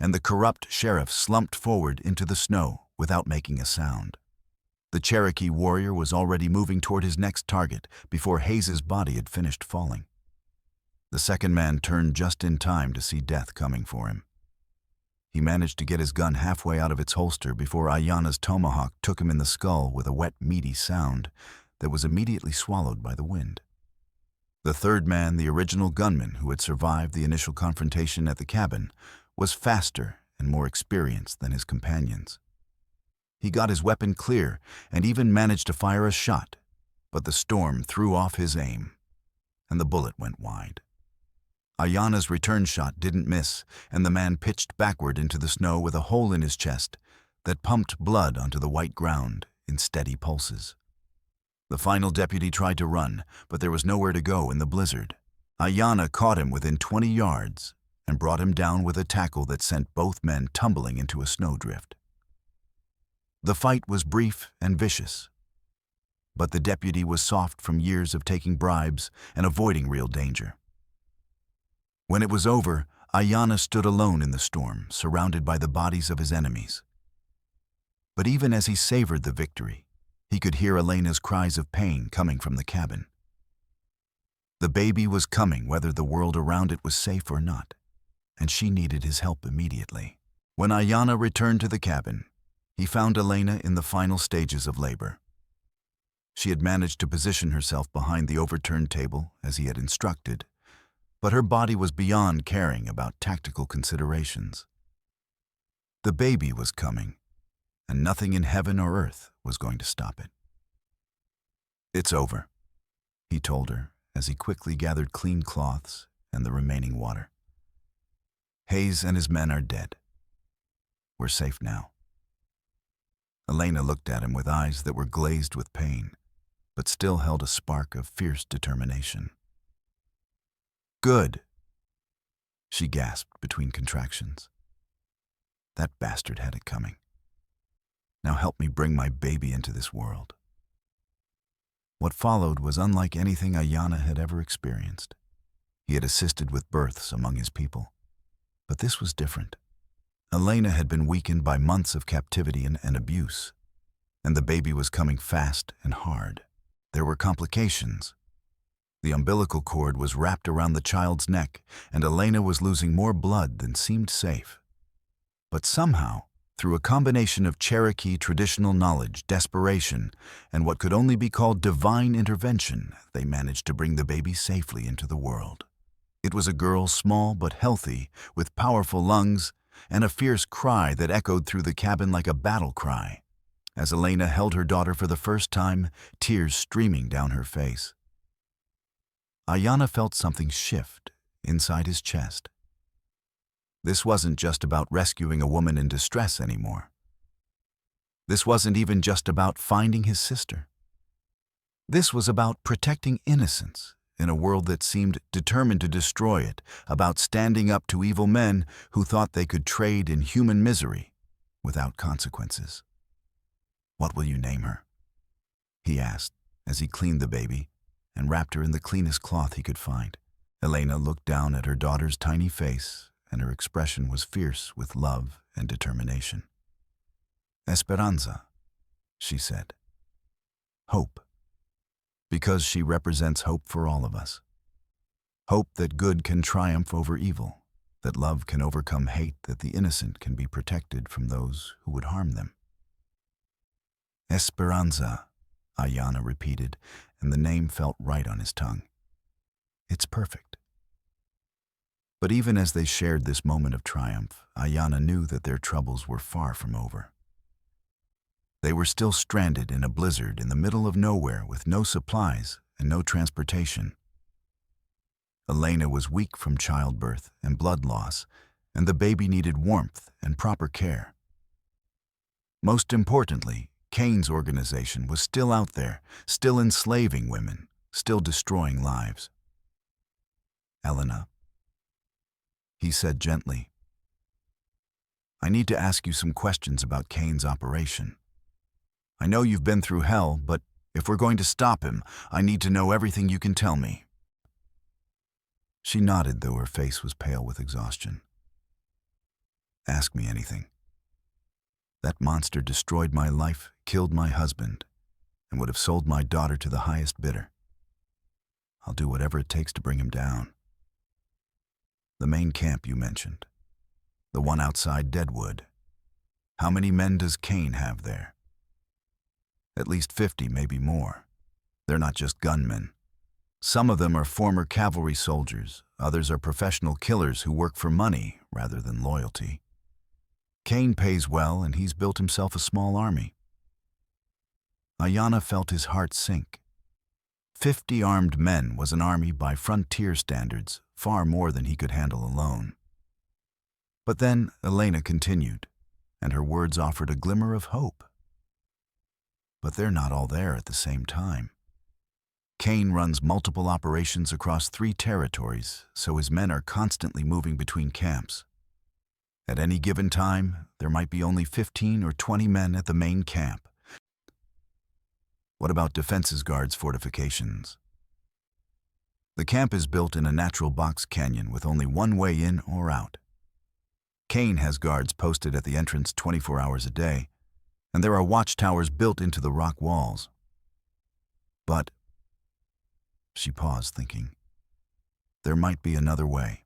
and the corrupt sheriff slumped forward into the snow without making a sound. The Cherokee warrior was already moving toward his next target before Hayes's body had finished falling. The second man turned just in time to see death coming for him. He managed to get his gun halfway out of its holster before Ayanna's tomahawk took him in the skull with a wet, meaty sound that was immediately swallowed by the wind. The third man, the original gunman who had survived the initial confrontation at the cabin, was faster and more experienced than his companions. He got his weapon clear and even managed to fire a shot, but the storm threw off his aim, and the bullet went wide. Ayanna's return shot didn't miss, and the man pitched backward into the snow with a hole in his chest that pumped blood onto the white ground in steady pulses. The final deputy tried to run, but there was nowhere to go in the blizzard. Ayanna caught him within 20 yards and brought him down with a tackle that sent both men tumbling into a snowdrift. The fight was brief and vicious, but the deputy was soft from years of taking bribes and avoiding real danger. When it was over, Ayanna stood alone in the storm, surrounded by the bodies of his enemies. But even as he savored the victory, he could hear Elena's cries of pain coming from the cabin. The baby was coming whether the world around it was safe or not, and she needed his help immediately. When Ayanna returned to the cabin, he found Elena in the final stages of labor. She had managed to position herself behind the overturned table as he had instructed, but her body was beyond caring about tactical considerations. The baby was coming, and nothing in heaven or earth was going to stop it. "It's over," he told her as he quickly gathered clean cloths and the remaining water. "Hayes and his men are dead. We're safe now." Elena looked at him with eyes that were glazed with pain, but still held a spark of fierce determination. "Good," she gasped between contractions. "That bastard had it coming. Now help me bring my baby into this world." What followed was unlike anything Ayanna had ever experienced. He had assisted with births among his people, but this was different. Elena had been weakened by months of captivity and abuse, and the baby was coming fast and hard. There were complications. The umbilical cord was wrapped around the child's neck, and Elena was losing more blood than seemed safe. But somehow, through a combination of Cherokee traditional knowledge, desperation, and what could only be called divine intervention, they managed to bring the baby safely into the world. It was a girl, small but healthy, with powerful lungs, and a fierce cry that echoed through the cabin like a battle cry. As Elena held her daughter for the first time, tears streaming down her face, Ayanna felt something shift inside his chest. This wasn't just about rescuing a woman in distress anymore. This wasn't even just about finding his sister. This was about protecting innocence in a world that seemed determined to destroy it, about standing up to evil men who thought they could trade in human misery without consequences. "What will you name her?" he asked as he cleaned the baby and wrapped her in the cleanest cloth he could find. Elena looked down at her daughter's tiny face, and her expression was fierce with love and determination. "Esperanza," she said. "Hope. Because she represents hope for all of us. Hope that good can triumph over evil, that love can overcome hate, that the innocent can be protected from those who would harm them." "Esperanza," Ayanna repeated, and the name felt right on his tongue. "It's perfect." But even as they shared this moment of triumph, Ayanna knew that their troubles were far from over. They were still stranded in a blizzard in the middle of nowhere with no supplies and no transportation. Elena was weak from childbirth and blood loss, and the baby needed warmth and proper care. Most importantly, Cain's organization was still out there, still enslaving women, still destroying lives. "Elena," he said gently, "I need to ask you some questions about Cain's operation. I know you've been through hell, but if we're going to stop him, I need to know everything you can tell me." She nodded, though her face was pale with exhaustion. "Ask me anything. That monster destroyed my life, killed my husband, and would have sold my daughter to the highest bidder. I'll do whatever it takes to bring him down. The main camp you mentioned, the one outside Deadwood. How many men does Cain have there?" "At least 50, maybe more. They're not just gunmen. Some of them are former cavalry soldiers, others are professional killers who work for money rather than loyalty. Cain pays well, and he's built himself a small army." Ayanna felt his heart sink. 50 armed men was an army by frontier standards, far more than he could handle alone. But then Elena continued, and her words offered a glimmer of hope. "But they're not all there at the same time. Kane runs multiple operations across 3 territories, so his men are constantly moving between camps. At any given time, there might be only 15 or 20 men at the main camp. What about defenses guards fortifications? The camp is built in a natural box canyon with only one way in or out. Kane has guards posted at the entrance 24 hours a day, and there are watchtowers built into the rock walls. But, she paused, thinking, there might be another way.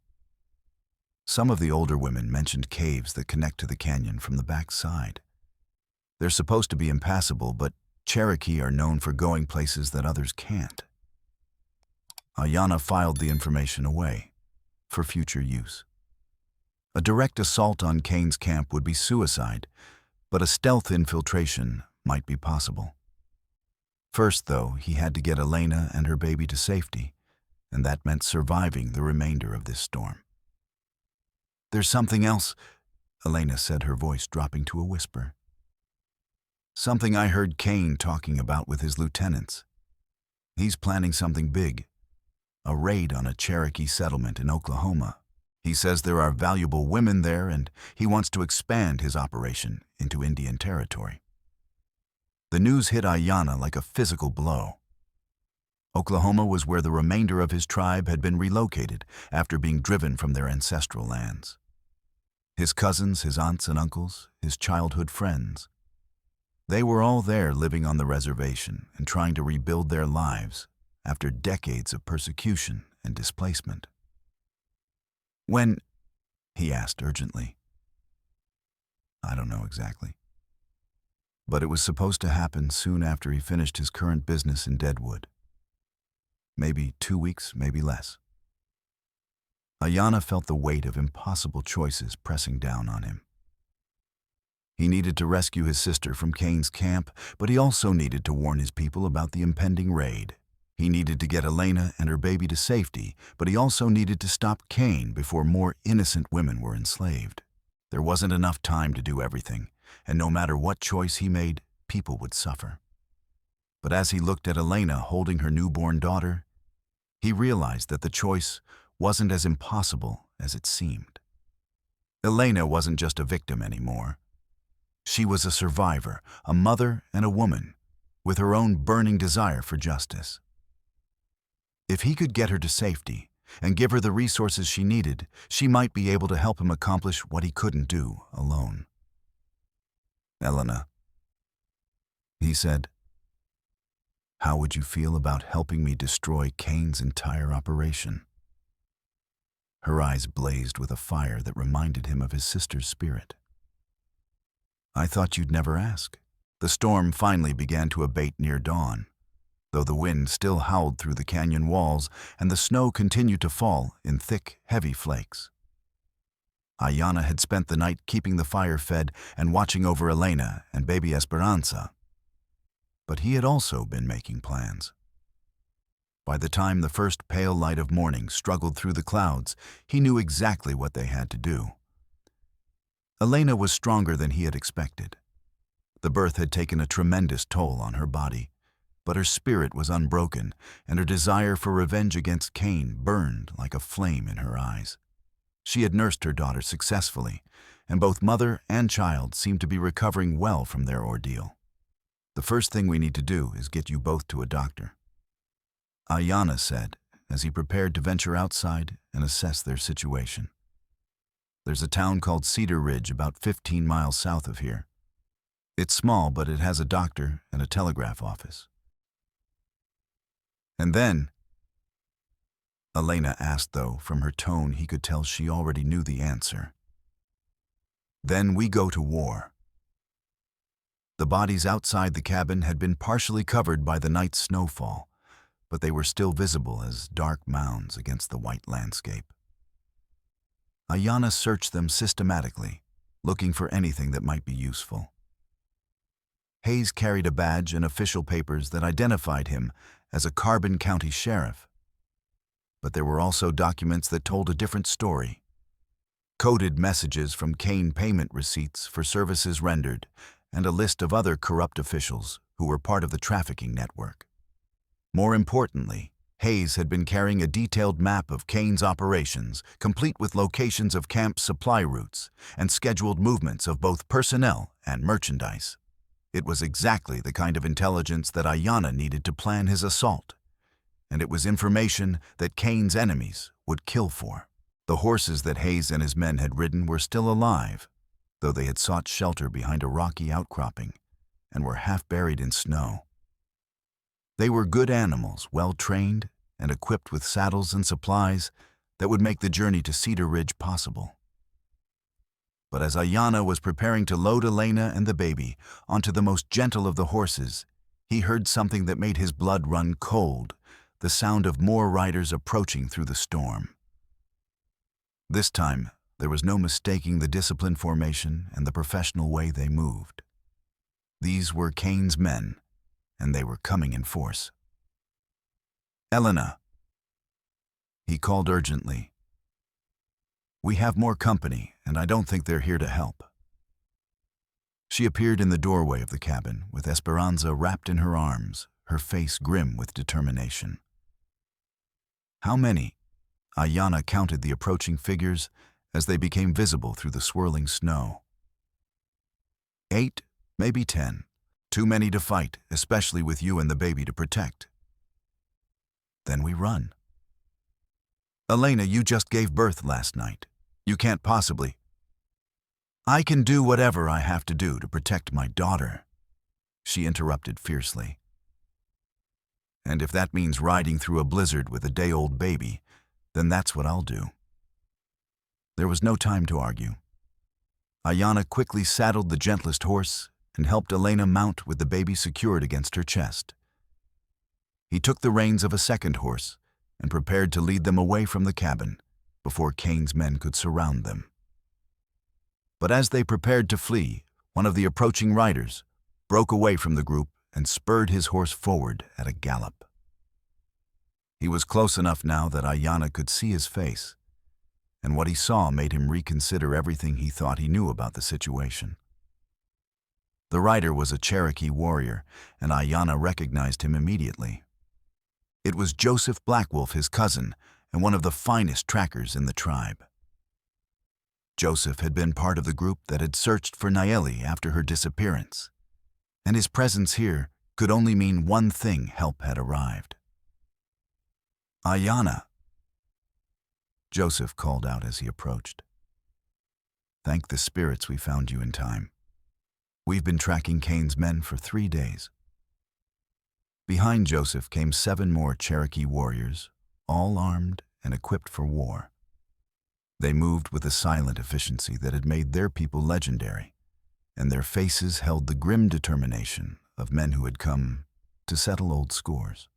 Some of the older women mentioned caves that connect to the canyon from the back side. They're supposed to be impassable, but Cherokee are known for going places that others can't. Ayanna filed the information away for future use. A direct assault on Kane's camp would be suicide, but a stealth infiltration might be possible. First, though, he had to get Elena and her baby to safety, and that meant surviving the remainder of this storm. There's something else, Elena said, her voice dropping to a whisper. Something I heard Kane talking about with his lieutenants. He's planning something big, a raid on a Cherokee settlement in Oklahoma. He says there are valuable women there, and he wants to expand his operation into Indian territory. The news hit Ayanna like a physical blow. Oklahoma was where the remainder of his tribe had been relocated after being driven from their ancestral lands. His cousins, his aunts and uncles, his childhood friends. They were all there living on the reservation and trying to rebuild their lives after decades of persecution and displacement. When? He asked urgently. I don't know exactly. But it was supposed to happen soon after he finished his current business in Deadwood. Maybe 2 weeks, maybe less. Ayanna felt the weight of impossible choices pressing down on him. He needed to rescue his sister from Kane's camp, but he also needed to warn his people about the impending raid. He needed to get Elena and her baby to safety, but he also needed to stop Kane before more innocent women were enslaved. There wasn't enough time to do everything, and no matter what choice he made, people would suffer. But as he looked at Elena holding her newborn daughter, he realized that the choice wasn't as impossible as it seemed. Elena wasn't just a victim anymore. She was a survivor, a mother and a woman, with her own burning desire for justice. If he could get her to safety and give her the resources she needed, she might be able to help him accomplish what he couldn't do alone. Elena, he said, how would you feel about helping me destroy Kane's entire operation? Her eyes blazed with a fire that reminded him of his sister's spirit. I thought you'd never ask. The storm finally began to abate near dawn, though the wind still howled through the canyon walls and the snow continued to fall in thick, heavy flakes. Ayanna had spent the night keeping the fire fed and watching over Elena and baby Esperanza. But he had also been making plans. By the time the first pale light of morning struggled through the clouds, he knew exactly what they had to do. Elena was stronger than he had expected. The birth had taken a tremendous toll on her body, but her spirit was unbroken, and her desire for revenge against Kane burned like a flame in her eyes. She had nursed her daughter successfully, and both mother and child seemed to be recovering well from their ordeal. The first thing we need to do is get you both to a doctor, Ayanna said as he prepared to venture outside and assess their situation. There's a town called Cedar Ridge about 15 miles south of here. It's small, but it has a doctor and a telegraph office. And then, Elena asked, though from her tone he could tell she already knew the answer. Then we go to war. The bodies outside the cabin had been partially covered by the night's snowfall, but they were still visible as dark mounds against the white landscape. Ayanna searched them systematically, looking for anything that might be useful. Hayes carried a badge and official papers that identified him as a Carbon County sheriff. But there were also documents that told a different story. Coded messages from Kane payment receipts for services rendered, and a list of other corrupt officials who were part of the trafficking network. More importantly, Hayes had been carrying a detailed map of Kane's operations, complete with locations of camp supply routes and scheduled movements of both personnel and merchandise. It was exactly the kind of intelligence that Ayanna needed to plan his assault, and it was information that Kane's enemies would kill for. The horses that Hayes and his men had ridden were still alive, though they had sought shelter behind a rocky outcropping and were half buried in snow. They were good animals, well trained and equipped with saddles and supplies that would make the journey to Cedar Ridge possible. But as Ayanna was preparing to load Elena and the baby onto the most gentle of the horses, he heard something that made his blood run cold, the sound of more riders approaching through the storm. This time, there was no mistaking the disciplined formation and the professional way they moved. These were Kane's men, and they were coming in force. "Elena," he called urgently. "We have more company, and I don't think they're here to help." She appeared in the doorway of the cabin, with Esperanza wrapped in her arms, her face grim with determination. "How many?" Ayanna counted the approaching figures as they became visible through the swirling snow. 8, maybe 10. Too many to fight, especially with you and the baby to protect. Then we run. Elena, you just gave birth last night. You can't possibly. I can do whatever I have to do to protect my daughter, she interrupted fiercely. And if that means riding through a blizzard with a day-old baby, then that's what I'll do. There was no time to argue. Ayanna quickly saddled the gentlest horse and helped Elena mount with the baby secured against her chest. He took the reins of a second horse and prepared to lead them away from the cabin before Kane's men could surround them. But as they prepared to flee, one of the approaching riders broke away from the group and spurred his horse forward at a gallop. He was close enough now that Ayanna could see his face, and what he saw made him reconsider everything he thought he knew about the situation. The rider was a Cherokee warrior, and Ayanna recognized him immediately. It was Joseph Blackwolf, his cousin, and one of the finest trackers in the tribe. Joseph had been part of the group that had searched for Nayeli after her disappearance, and his presence here could only mean one thing: help had arrived. "Ayanna," Joseph called out as he approached. "Thank the spirits we found you in time. We've been tracking Kane's men for 3 days." Behind Joseph came 7 more Cherokee warriors, all armed and equipped for war. They moved with a silent efficiency that had made their people legendary, and their faces held the grim determination of men who had come to settle old scores.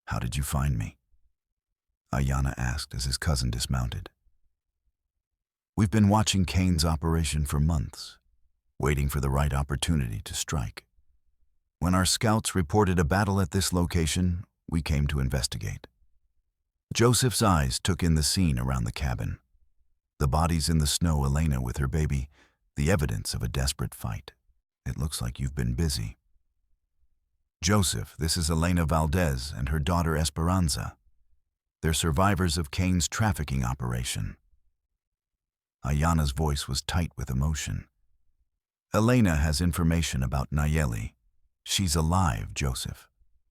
"How did you find me?" Ayanna asked as his cousin dismounted. "We've been watching Kane's operation for months, waiting for the right opportunity to strike. When our scouts reported a battle at this location, we came to investigate." Joseph's eyes took in the scene around the cabin. The bodies in the snow, Elena with her baby, the evidence of a desperate fight. "It looks like you've been busy." "Joseph, this is Elena Valdez and her daughter Esperanza. They're survivors of Kane's trafficking operation." Ayanna's voice was tight with emotion. "Elena has information about Nayeli. She's alive, Joseph.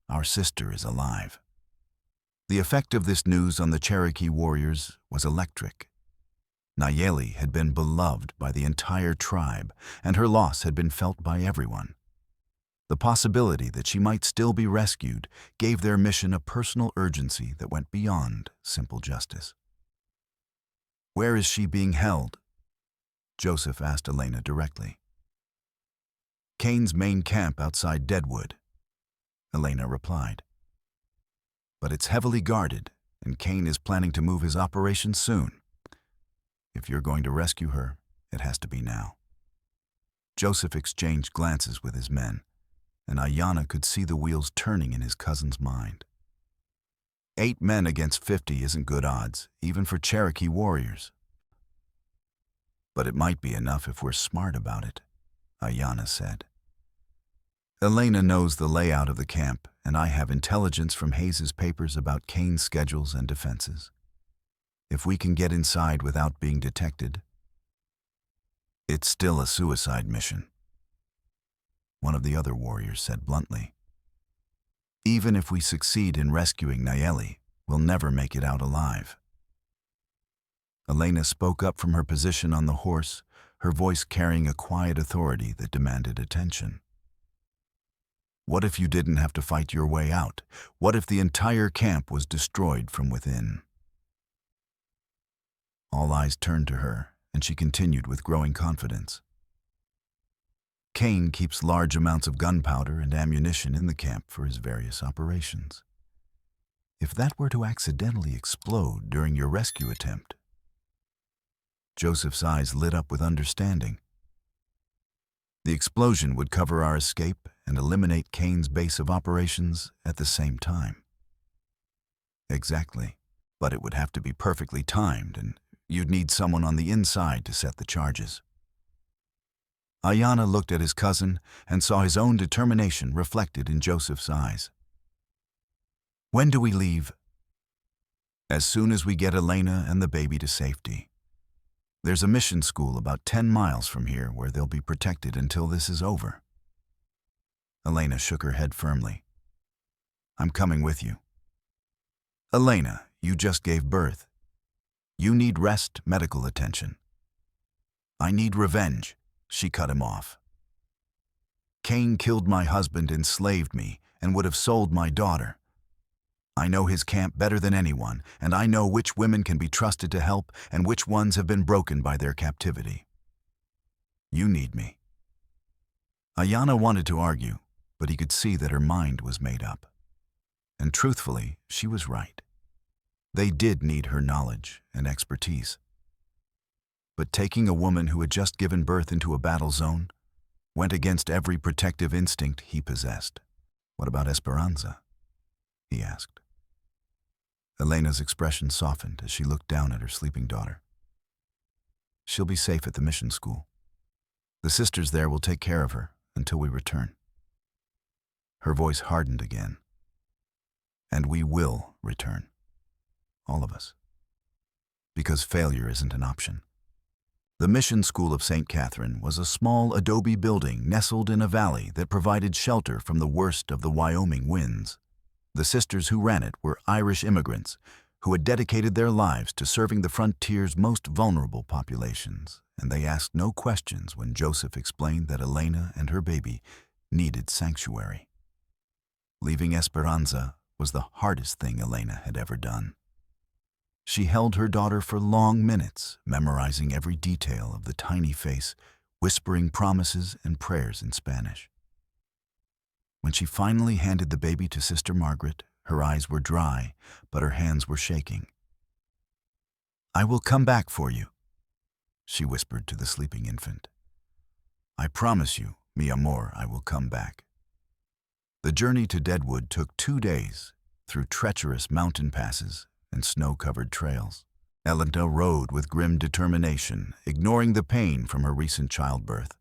Our sister is alive." The effect of this news on the Cherokee warriors was electric. Nayeli had been beloved by the entire tribe, and her loss had been felt by everyone. The possibility that she might still be rescued gave their mission a personal urgency that went beyond simple justice. "Where is she being held?" Joseph asked Elena directly. "Kane's main camp outside Deadwood," Elena replied. "But it's heavily guarded, and Kane is planning to move his operation soon. If you're going to rescue her, it has to be now." Joseph exchanged glances with his men, and Ayanna could see the wheels turning in his cousin's mind. 8 men against 50 isn't good odds, even for Cherokee warriors. "But it might be enough if we're smart about it," Ayanna said. Elena knows the layout of the camp, and I have intelligence from Hayes's papers about Kane's schedules and defenses. If we can get inside without being detected, it's still a suicide mission, one of the other warriors said bluntly. Even if we succeed in rescuing Nayeli, we'll never make it out alive. Elena spoke up from her position on the horse, her voice carrying a quiet authority that demanded attention. What if you didn't have to fight your way out? What if the entire camp was destroyed from within? All eyes turned to her, and she continued with growing confidence. Kane keeps large amounts of gunpowder and ammunition in the camp for his various operations. If that were to accidentally explode during your rescue attempt... Joseph's eyes lit up with understanding. The explosion would cover our escape and eliminate Kane's base of operations at the same time. Exactly, but it would have to be perfectly timed, and you'd need someone on the inside to set the charges. Ayanna looked at his cousin and saw his own determination reflected in Joseph's eyes. When do we leave? As soon as we get Elena and the baby to safety. There's a mission school about 10 miles from here where they'll be protected until this is over. Elena shook her head firmly. I'm coming with you. Elena, you just gave birth. You need rest, medical attention. I need revenge, she cut him off. Kane killed my husband, enslaved me, and would have sold my daughter. I know his camp better than anyone, and I know which women can be trusted to help and which ones have been broken by their captivity. You need me. Ayanna wanted to argue, but he could see that her mind was made up. And truthfully, she was right. They did need her knowledge and expertise. But taking a woman who had just given birth into a battle zone went against every protective instinct he possessed. What about Esperanza? He asked. Elena's expression softened as she looked down at her sleeping daughter. She'll be safe at the mission school. The sisters there will take care of her until we return. Her voice hardened again. And we will return. All of us. Because failure isn't an option. The Mission School of St. Catherine was a small adobe building nestled in a valley that provided shelter from the worst of the Wyoming winds. The sisters who ran it were Irish immigrants who had dedicated their lives to serving the frontier's most vulnerable populations, and they asked no questions when Joseph explained that Elena and her baby needed sanctuary. Leaving Esperanza was the hardest thing Elena had ever done. She held her daughter for long minutes, memorizing every detail of the tiny face, whispering promises and prayers in Spanish. When she finally handed the baby to Sister Margaret, her eyes were dry, but her hands were shaking. I will come back for you, she whispered to the sleeping infant. I promise you, mi amor, I will come back. The journey to Deadwood took 2 days, through treacherous mountain passes and snow-covered trails. Elena rode with grim determination, ignoring the pain from her recent childbirth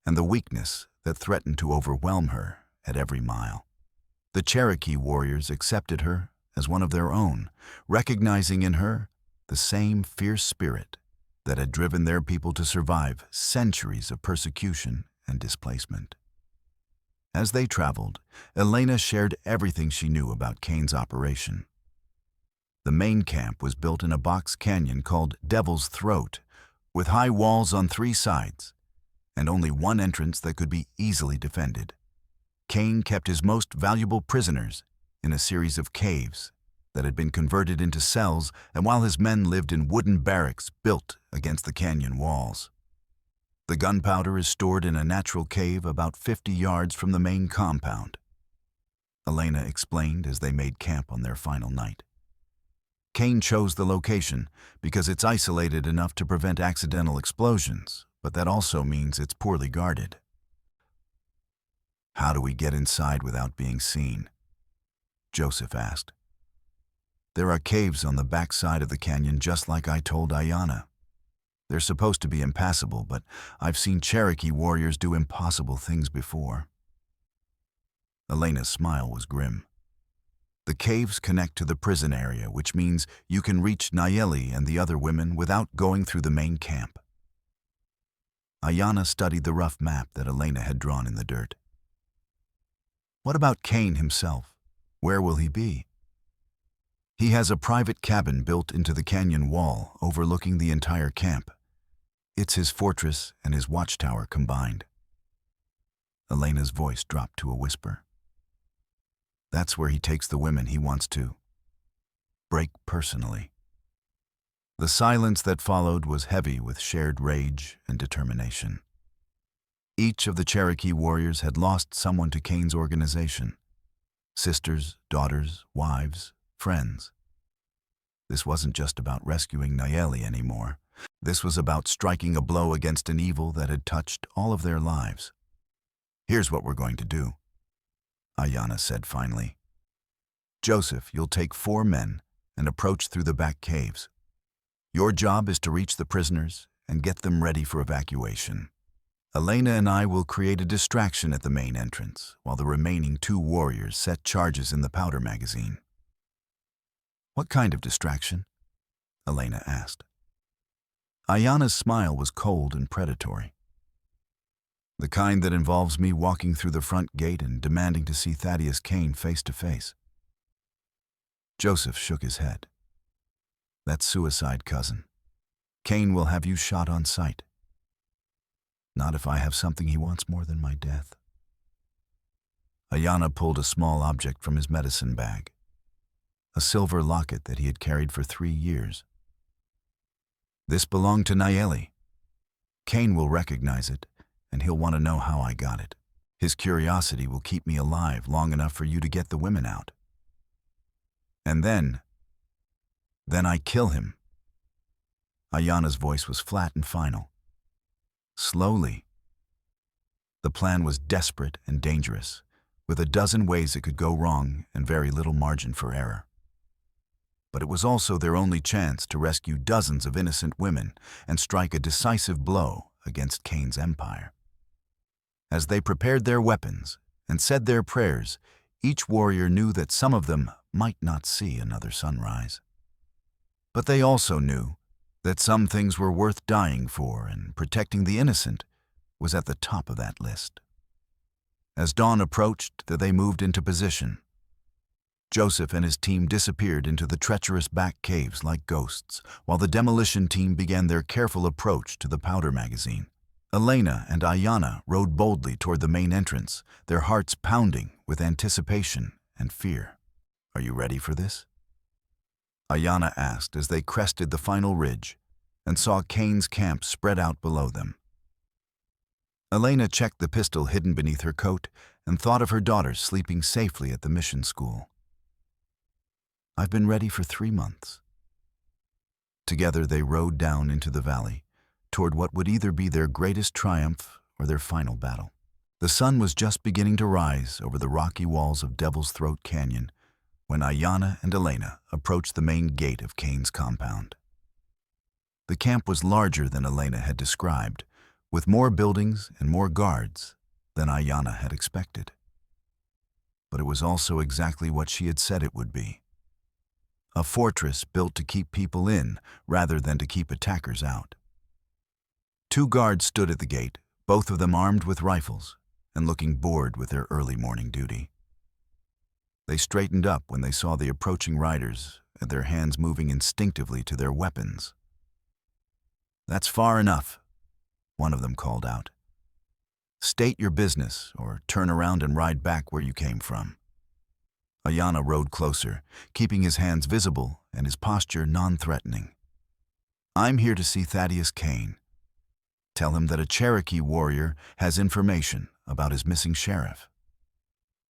and the weakness that threatened to overwhelm her at every mile. The Cherokee warriors accepted her as one of their own, recognizing in her the same fierce spirit that had driven their people to survive centuries of persecution and displacement. As they traveled, Elena shared everything she knew about Kane's operation. The main camp was built in a box canyon called Devil's Throat, with high walls on 3 sides, and only one entrance that could be easily defended. Kane kept his most valuable prisoners in a series of caves that had been converted into cells, and while his men lived in wooden barracks built against the canyon walls. The gunpowder is stored in a natural cave about 50 yards from the main compound, Elena explained as they made camp on their final night. Kane chose the location because it's isolated enough to prevent accidental explosions, but that also means it's poorly guarded. How do we get inside without being seen? Joseph asked. There are caves on the back side of the canyon just like I told Ayanna. They're supposed to be impassable, but I've seen Cherokee warriors do impossible things before. Elena's smile was grim. The caves connect to the prison area, which means you can reach Nayeli and the other women without going through the main camp. Ayanna studied the rough map that Elena had drawn in the dirt. What about Cain himself? Where will he be? He has a private cabin built into the canyon wall overlooking the entire camp. It's his fortress and his watchtower combined. Elena's voice dropped to a whisper. That's where he takes the women he wants to break personally. The silence that followed was heavy with shared rage and determination. Each of the Cherokee warriors had lost someone to Cain's organization. Sisters, daughters, wives, friends. This wasn't just about rescuing Nayeli anymore. This was about striking a blow against an evil that had touched all of their lives. Here's what we're going to do, Ayanna said finally. Joseph, you'll take 4 men and approach through the back caves. Your job is to reach the prisoners and get them ready for evacuation. Elena and I will create a distraction at the main entrance, while the remaining 2 warriors set charges in the powder magazine. What kind of distraction? Elena asked. Ayanna's smile was cold and predatory. The kind that involves me walking through the front gate and demanding to see Thaddeus Cain face to face. Joseph shook his head. That's suicide, cousin. Cain will have you shot on sight. Not if I have something he wants more than my death. Ayanna pulled a small object from his medicine bag. A silver locket that he had carried for 3 years. This belonged to Nayeli. Cain will recognize it, and he'll want to know how I got it. His curiosity will keep me alive long enough for you to get the women out. And then I kill him. Ayanna's voice was flat and final. Slowly. The plan was desperate and dangerous, with a dozen ways it could go wrong and very little margin for error. But it was also their only chance to rescue dozens of innocent women and strike a decisive blow against Cain's empire. As they prepared their weapons and said their prayers, each warrior knew that some of them might not see another sunrise. But they also knew that some things were worth dying for, and protecting the innocent was at the top of that list. As dawn approached, they moved into position. Joseph and his team disappeared into the treacherous back caves like ghosts, while the demolition team began their careful approach to the powder magazine. Elena and Ayanna rode boldly toward the main entrance, their hearts pounding with anticipation and fear. Are you ready for this? Ayanna asked as they crested the final ridge and saw Cain's camp spread out below them. Elena checked the pistol hidden beneath her coat and thought of her daughters sleeping safely at the mission school. I've been ready for 3 months. Together they rode down into the valley, toward what would either be their greatest triumph or their final battle. The sun was just beginning to rise over the rocky walls of Devil's Throat Canyon when Ayanna and Elena approached the main gate of Cain's compound. The camp was larger than Elena had described, with more buildings and more guards than Ayanna had expected. But it was also exactly what she had said it would be. A fortress built to keep people in rather than to keep attackers out. 2 guards stood at the gate, both of them armed with rifles and looking bored with their early morning duty. They straightened up when they saw the approaching riders, and their hands moving instinctively to their weapons. That's far enough, one of them called out. State your business, or turn around and ride back where you came from. Ayanna rode closer, keeping his hands visible and his posture non-threatening. I'm here to see Thaddeus Cain. Tell him that a Cherokee warrior has information about his missing sheriff.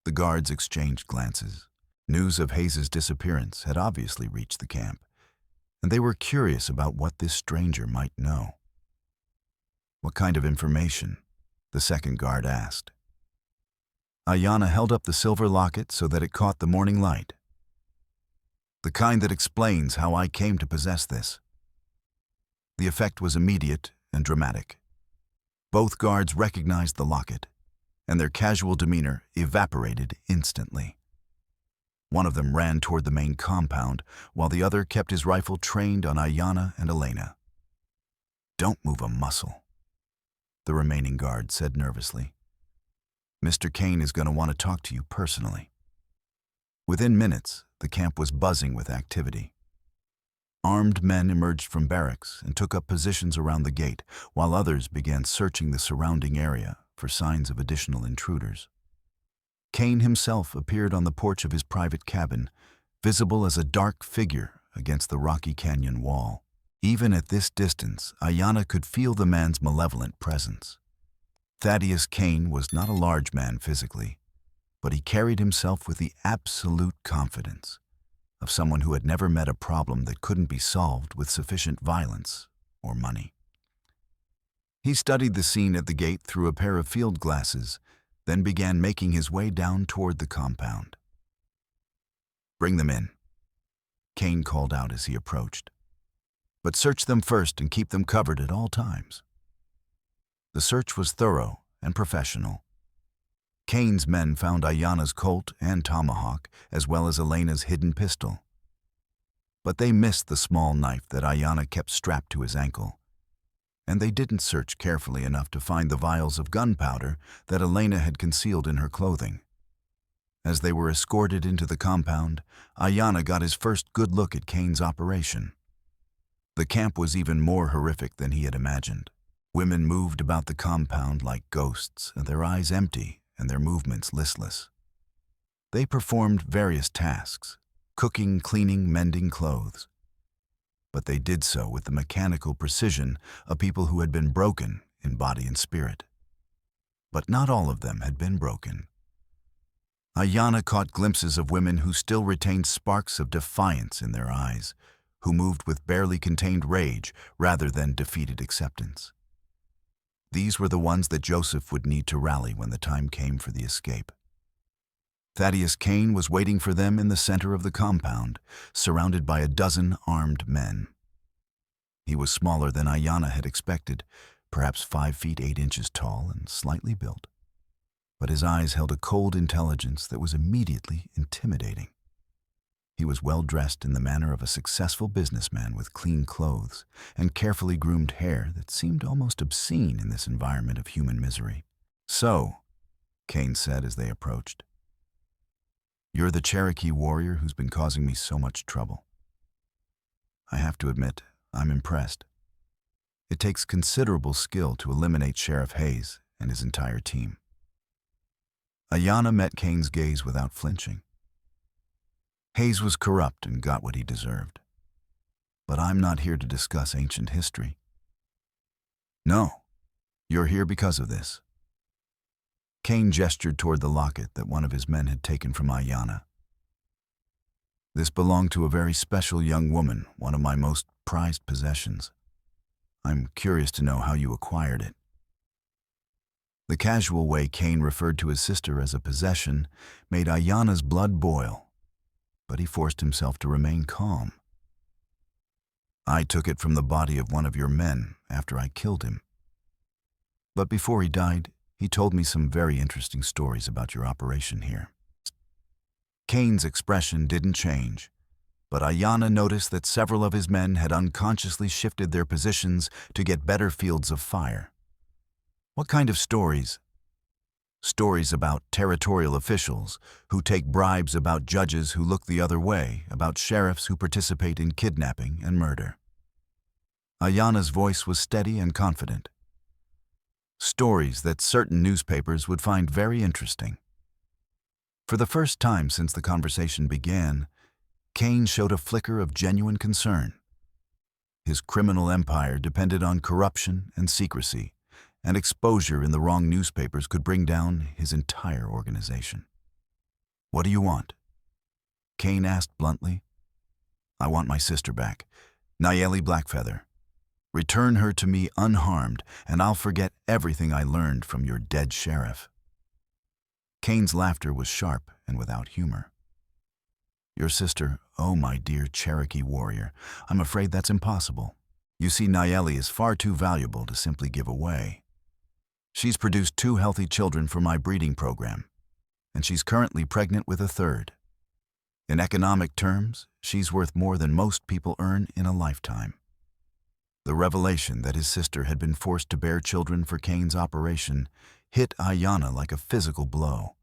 The guards exchanged glances. News of Hayes' disappearance had obviously reached the camp, and they were curious about what this stranger might know. What kind of information? The second guard asked. Ayanna held up the silver locket so that it caught the morning light. The kind that explains how I came to possess this. The effect was immediate and dramatic. Both guards recognized the locket, and their casual demeanor evaporated instantly. One of them ran toward the main compound, while the other kept his rifle trained on Ayanna and Elena. "Don't move a muscle," the remaining guard said nervously. "Mr. Kane is going to want to talk to you personally." Within minutes, the camp was buzzing with activity. Armed men emerged from barracks and took up positions around the gate, while others began searching the surrounding area for signs of additional intruders. Kane himself appeared on the porch of his private cabin, visible as a dark figure against the rocky canyon wall. Even at this distance, Ayanna could feel the man's malevolent presence. Thaddeus Kane was not a large man physically, but he carried himself with the absolute confidence of someone who had never met a problem that couldn't be solved with sufficient violence or money. He studied the scene at the gate through a pair of field glasses, then began making his way down toward the compound. "Bring them in," Kane called out as he approached. "But search them first and keep them covered at all times." The search was thorough and professional. Kane's men found Ayanna's Colt and tomahawk, as well as Elena's hidden pistol. But they missed the small knife that Ayanna kept strapped to his ankle. And they didn't search carefully enough to find the vials of gunpowder that Elena had concealed in her clothing. As they were escorted into the compound, Ayanna got his first good look at Kane's operation. The camp was even more horrific than he had imagined. Women moved about the compound like ghosts, their eyes empty and their movements listless. They performed various tasks, cooking, cleaning, mending clothes. But they did so with the mechanical precision of people who had been broken in body and spirit. But not all of them had been broken. Ayanna caught glimpses of women who still retained sparks of defiance in their eyes, who moved with barely contained rage rather than defeated acceptance. These were the ones that Joseph would need to rally when the time came for the escape. Thaddeus Kane was waiting for them in the center of the compound, surrounded by a dozen armed men. He was smaller than Ayanna had expected, perhaps 5 feet 8 inches tall and slightly built. But his eyes held a cold intelligence that was immediately intimidating. He was well dressed in the manner of a successful businessman with clean clothes and carefully groomed hair that seemed almost obscene in this environment of human misery. "So," Kane said as they approached, "you're the Cherokee warrior who's been causing me so much trouble. I have to admit, I'm impressed. It takes considerable skill to eliminate Sheriff Hayes and his entire team." Ayanna met Kane's gaze without flinching. Hayes was corrupt and got what he deserved. But I'm not here to discuss ancient history. No, you're here because of this. Kane gestured toward the locket that one of his men had taken from Ayanna. "This belonged to a very special young woman, one of my most prized possessions. I'm curious to know how you acquired it." The casual way Kane referred to his sister as a possession made Ayanna's blood boil, but he forced himself to remain calm. "I took it from the body of one of your men after I killed him. But before he died, he told me some very interesting stories about your operation here." Kane's expression didn't change, but Ayanna noticed that several of his men had unconsciously shifted their positions to get better fields of fire. "What kind of stories?" "Stories about territorial officials who take bribes, about judges who look the other way, about sheriffs who participate in kidnapping and murder." Ayanna's voice was steady and confident. "Stories that certain newspapers would find very interesting." For the first time since the conversation began, Kane showed a flicker of genuine concern. His criminal empire depended on corruption and secrecy, and exposure in the wrong newspapers could bring down his entire organization. "What do you want?" Kane asked bluntly. "I want my sister back, Nayeli Blackfeather. Return her to me unharmed, and I'll forget everything I learned from your dead sheriff." Kane's laughter was sharp and without humor. "Your sister, oh my dear Cherokee warrior, I'm afraid that's impossible. You see, Nayeli is far too valuable to simply give away." She's produced 2 healthy children for my breeding program, and she's currently pregnant with a third. In economic terms, she's worth more than most people earn in a lifetime. The revelation that his sister had been forced to bear children for Cain's operation hit Ayanna like a physical blow.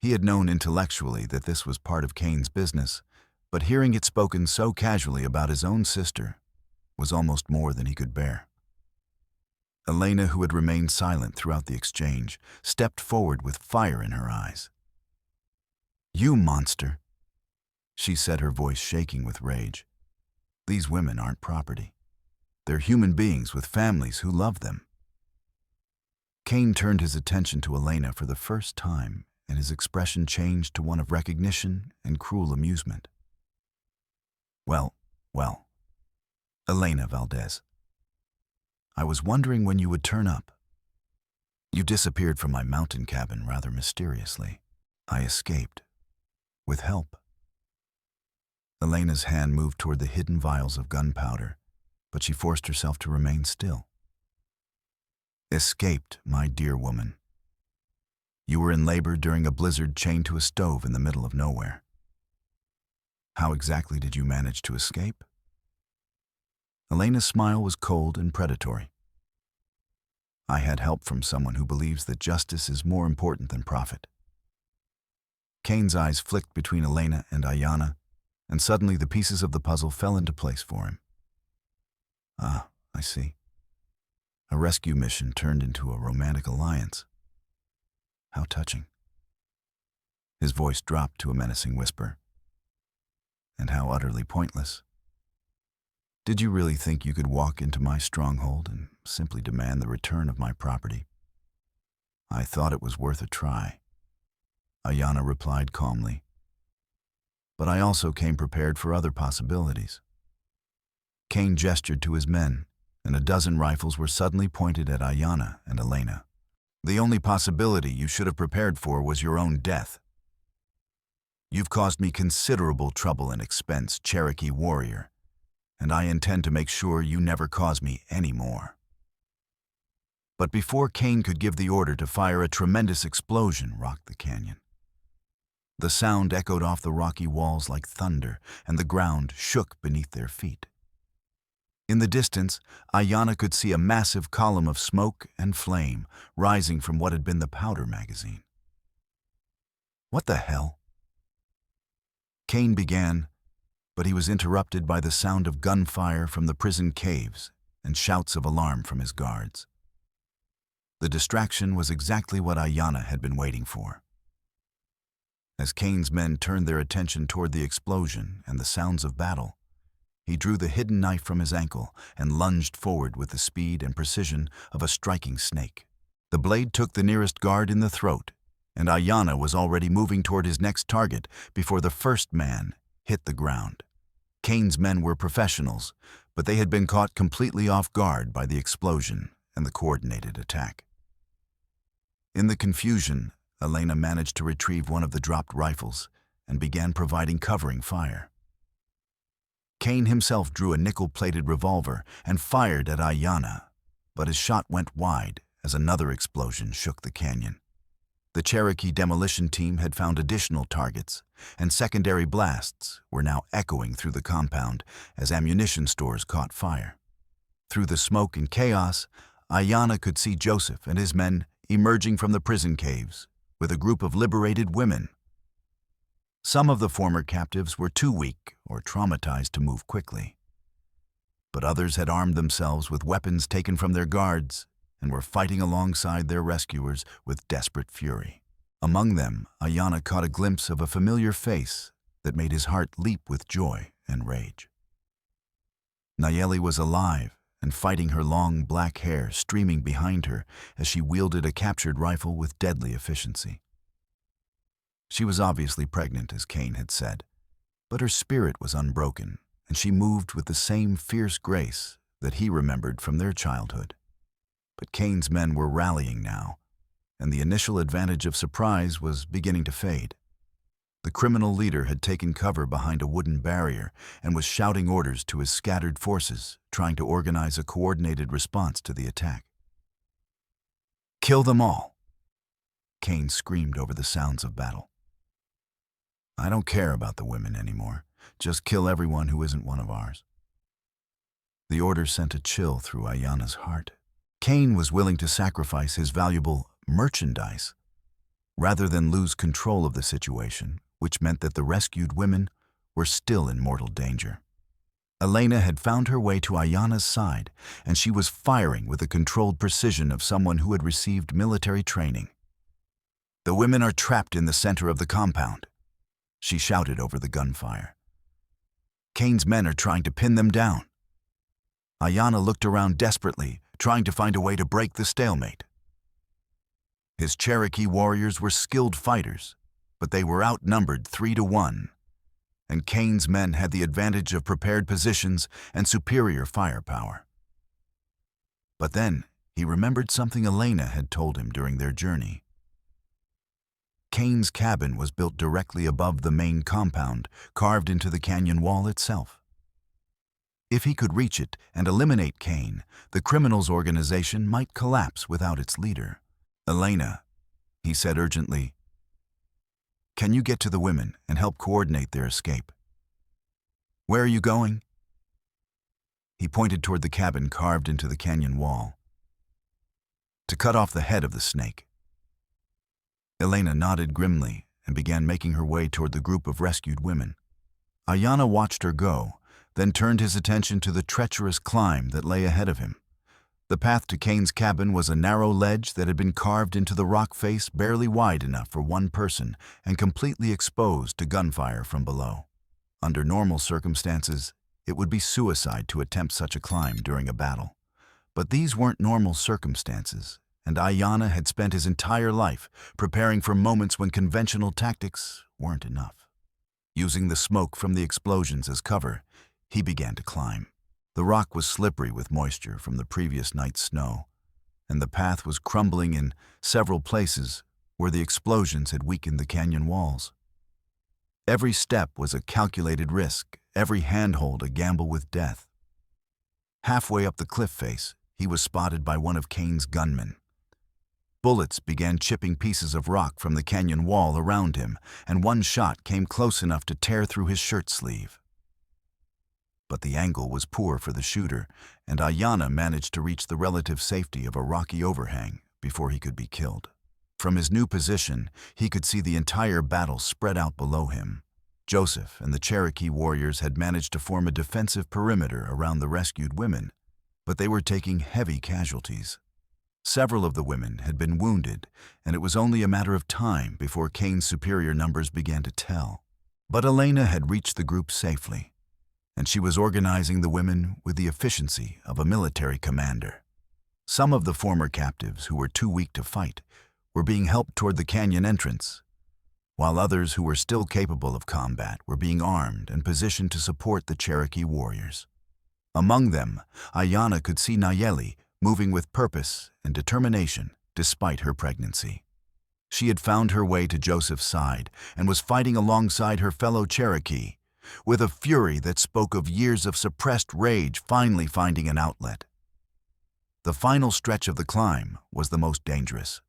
He had known intellectually that this was part of Cain's business, but hearing it spoken so casually about his own sister was almost more than he could bear. Elena, who had remained silent throughout the exchange, stepped forward with fire in her eyes. "You monster," she said, her voice shaking with rage. "These women aren't property. They're human beings with families who love them." Cain turned his attention to Elena for the first time, and his expression changed to one of recognition and cruel amusement. Well, Elena Valdez. I was wondering when you would turn up. You disappeared from my mountain cabin rather mysteriously. I escaped. With help." Elena's hand moved toward the hidden vials of gunpowder, but she forced herself to remain still. "Escaped, my dear woman. You were in labor during a blizzard chained to a stove in the middle of nowhere. How exactly did you manage to escape?" Elena's smile was cold and predatory. "I had help from someone who believes that justice is more important than profit." Cain's eyes flicked between Elena and Ayanna, and suddenly the pieces of the puzzle fell into place for him. "Ah, I see. A rescue mission turned into a romantic alliance. How touching." His voice dropped to a menacing whisper. "And how utterly pointless. Did you really think you could walk into my stronghold and simply demand the return of my property?" "I thought it was worth a try," Ayanna replied calmly. "But I also came prepared for other possibilities." Cain gestured to his men, and a dozen rifles were suddenly pointed at Ayanna and Elena. "The only possibility you should have prepared for was your own death. You've caused me considerable trouble and expense, Cherokee warrior, and I intend to make sure you never cause me any more." But before Cain could give the order to fire, a tremendous explosion rocked the canyon. The sound echoed off the rocky walls like thunder, and the ground shook beneath their feet. In the distance, Ayanna could see a massive column of smoke and flame rising from what had been the powder magazine. "What the hell?" Cain began, but he was interrupted by the sound of gunfire from the prison caves and shouts of alarm from his guards. The distraction was exactly what Ayanna had been waiting for. As Cain's men turned their attention toward the explosion and the sounds of battle, he drew the hidden knife from his ankle and lunged forward with the speed and precision of a striking snake. The blade took the nearest guard in the throat, and Ayanna was already moving toward his next target before the first man hit the ground. Cain's men were professionals, but they had been caught completely off guard by the explosion and the coordinated attack. In the confusion, Elena managed to retrieve one of the dropped rifles and began providing covering fire. Cain himself drew a nickel-plated revolver and fired at Ayanna, but his shot went wide as another explosion shook the canyon. The Cherokee demolition team had found additional targets, and secondary blasts were now echoing through the compound as ammunition stores caught fire. Through the smoke and chaos, Ayanna could see Joseph and his men emerging from the prison caves with a group of liberated women. Some of the former captives were too weak or traumatized to move quickly, but others had armed themselves with weapons taken from their guards and were fighting alongside their rescuers with desperate fury. Among them, Ayanna caught a glimpse of a familiar face that made his heart leap with joy and rage. Nayeli was alive and fighting, her long black hair streaming behind her as she wielded a captured rifle with deadly efficiency. She was obviously pregnant, as Cain had said, but her spirit was unbroken, and she moved with the same fierce grace that he remembered from their childhood. But Cain's men were rallying now, and the initial advantage of surprise was beginning to fade. The criminal leader had taken cover behind a wooden barrier and was shouting orders to his scattered forces, trying to organize a coordinated response to the attack. Kill them all, Cain screamed over the sounds of battle. I don't care about the women anymore. Just kill everyone who isn't one of ours. The order sent a chill through Ayanna's heart. Cain was willing to sacrifice his valuable merchandise rather than lose control of the situation, which meant that the rescued women were still in mortal danger. Elena had found her way to Ayanna's side, and she was firing with the controlled precision of someone who had received military training. The women are trapped in the center of the compound, she shouted over the gunfire. Cain's men are trying to pin them down. Ayanna looked around desperately, trying to find a way to break the stalemate. His Cherokee warriors were skilled fighters, but they were outnumbered 3-1, and Cain's men had the advantage of prepared positions and superior firepower. But then he remembered something Elena had told him during their journey. Cain's cabin was built directly above the main compound, carved into the canyon wall itself. If he could reach it and eliminate Cain, the criminals' organization might collapse without its leader. Elena, he said urgently, can you get to the women and help coordinate their escape? Where are you going? He pointed toward the cabin carved into the canyon wall. To cut off the head of the snake. Elena nodded grimly and began making her way toward the group of rescued women. Ayanna watched her go, then turned his attention to the treacherous climb that lay ahead of him. The path to Cain's cabin was a narrow ledge that had been carved into the rock face barely wide enough for one person and completely exposed to gunfire from below. Under normal circumstances, it would be suicide to attempt such a climb during a battle. But these weren't normal circumstances, and Ayanna had spent his entire life preparing for moments when conventional tactics weren't enough. Using the smoke from the explosions as cover, he began to climb. The rock was slippery with moisture from the previous night's snow, and the path was crumbling in several places where the explosions had weakened the canyon walls. Every step was a calculated risk, every handhold a gamble with death. Halfway up the cliff face, he was spotted by one of Cain's gunmen. Bullets began chipping pieces of rock from the canyon wall around him, and one shot came close enough to tear through his shirt sleeve. But the angle was poor for the shooter, and Ayanna managed to reach the relative safety of a rocky overhang before he could be killed. From his new position, he could see the entire battle spread out below him. Joseph and the Cherokee warriors had managed to form a defensive perimeter around the rescued women, but they were taking heavy casualties. Several of the women had been wounded, and it was only a matter of time before Cain's superior numbers began to tell. But Elena had reached the group safely, and she was organizing the women with the efficiency of a military commander. Some of the former captives who were too weak to fight were being helped toward the canyon entrance, while others who were still capable of combat were being armed and positioned to support the Cherokee warriors. Among them, Ayanna could see Nayeli moving with purpose and determination despite her pregnancy. She had found her way to Joseph's side and was fighting alongside her fellow Cherokee, with a fury that spoke of years of suppressed rage finally finding an outlet. The final stretch of the climb was the most dangerous.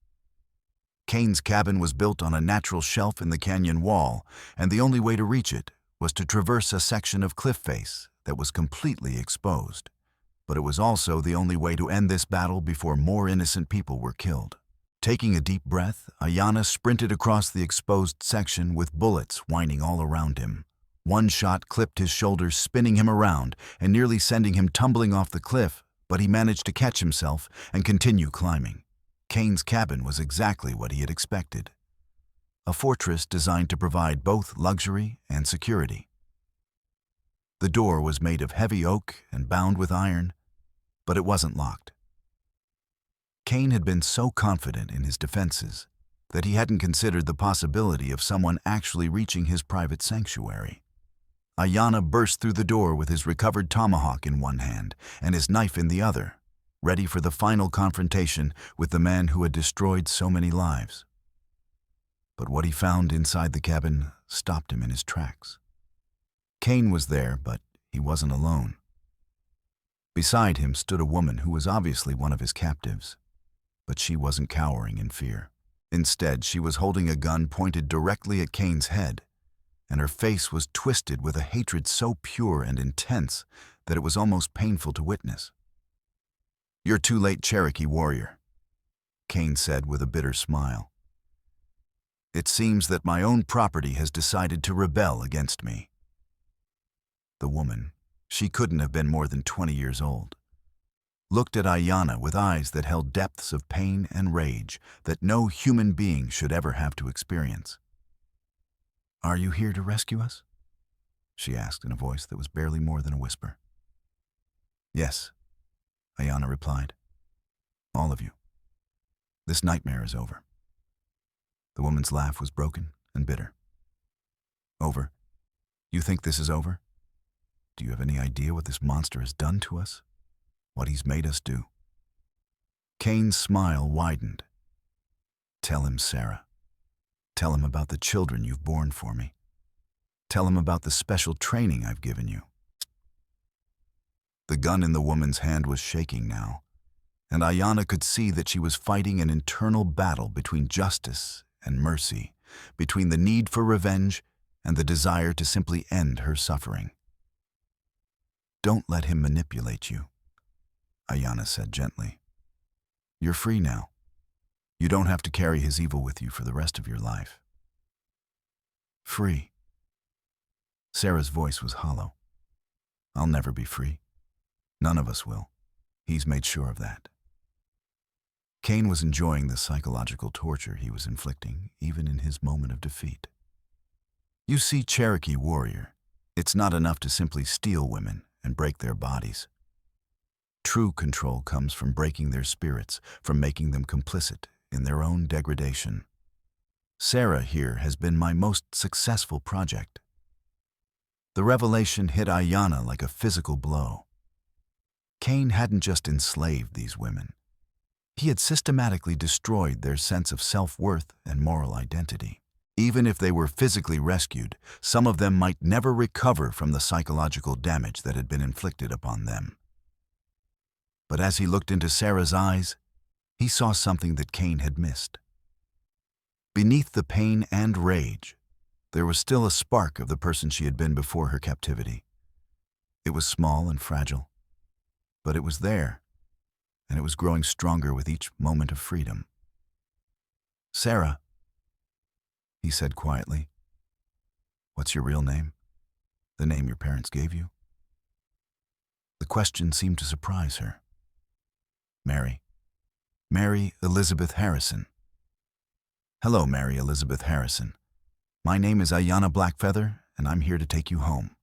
Cain's cabin was built on a natural shelf in the canyon wall, and the only way to reach it was to traverse a section of cliff face that was completely exposed. But it was also the only way to end this battle before more innocent people were killed. Taking a deep breath, Ayanna sprinted across the exposed section with bullets whining all around him. One shot clipped his shoulders, spinning him around and nearly sending him tumbling off the cliff, but he managed to catch himself and continue climbing. Cain's cabin was exactly what he had expected. A fortress designed to provide both luxury and security. The door was made of heavy oak and bound with iron, but it wasn't locked. Cain had been so confident in his defenses that he hadn't considered the possibility of someone actually reaching his private sanctuary. Ayanna burst through the door with his recovered tomahawk in one hand and his knife in the other, ready for the final confrontation with the man who had destroyed so many lives. But what he found inside the cabin stopped him in his tracks. Cain was there, but he wasn't alone. Beside him stood a woman who was obviously one of his captives. But she wasn't cowering in fear. Instead, she was holding a gun pointed directly at Cain's head, and her face was twisted with a hatred so pure and intense that it was almost painful to witness. "You're too late, Cherokee warrior," Cain said with a bitter smile. "It seems that my own property has decided to rebel against me." The woman, she couldn't have been more than 20 years old, looked at Ayanna with eyes that held depths of pain and rage that no human being should ever have to experience. "Are you here to rescue us?" she asked in a voice that was barely more than a whisper. "Yes," Ayanna replied. "All of you. This nightmare is over." The woman's laugh was broken and bitter. "Over? You think this is over? Do you have any idea what this monster has done to us? What he's made us do?" Cain's smile widened. "Tell him, Sarah. Tell him about the children you've borne for me. Tell him about the special training I've given you." The gun in the woman's hand was shaking now, and Ayanna could see that she was fighting an internal battle between justice and mercy, between the need for revenge and the desire to simply end her suffering. "Don't let him manipulate you," Ayanna said gently. "You're free now. You don't have to carry his evil with you for the rest of your life." "Free?" Sarah's voice was hollow. "I'll never be free. None of us will. He's made sure of that." Cain was enjoying the psychological torture he was inflicting, even in his moment of defeat. "You see, Cherokee warrior, it's not enough to simply steal women and break their bodies. True control comes from breaking their spirits, from making them complicit in their own degradation. Sarah here has been my most successful project." The revelation hit Ayanna like a physical blow. Cain hadn't just enslaved these women. He had systematically destroyed their sense of self-worth and moral identity. Even if they were physically rescued, some of them might never recover from the psychological damage that had been inflicted upon them. But as he looked into Sarah's eyes, he saw something that Cain had missed. Beneath the pain and rage, there was still a spark of the person she had been before her captivity. It was small and fragile, but it was there, and it was growing stronger with each moment of freedom. "Sarah," he said quietly, "what's your real name? The name your parents gave you?" The question seemed to surprise her. Mary Elizabeth Harrison." "Hello, Mary Elizabeth Harrison. My name is Ayanna Blackfeather, and I'm here to take you home."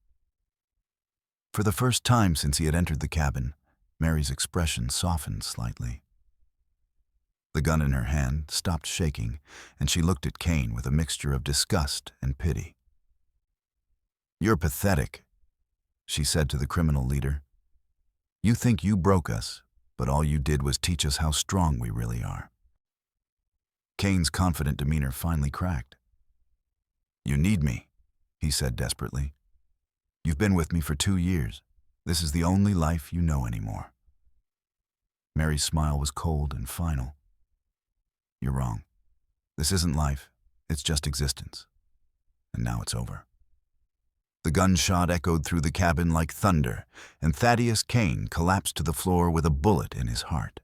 For the first time since he had entered the cabin, Mary's expression softened slightly. The gun in her hand stopped shaking, and she looked at Cain with a mixture of disgust and pity. "You're pathetic," she said to the criminal leader. "You think you broke us, but all you did was teach us how strong we really are." Cain's confident demeanor finally cracked. "You need me," he said desperately. "You've been with me for 2 years. This is the only life you know anymore." Mary's smile was cold and final. "You're wrong. This isn't life, it's just existence. And now it's over." The gunshot echoed through the cabin like thunder, and Thaddeus Cain collapsed to the floor with a bullet in his heart.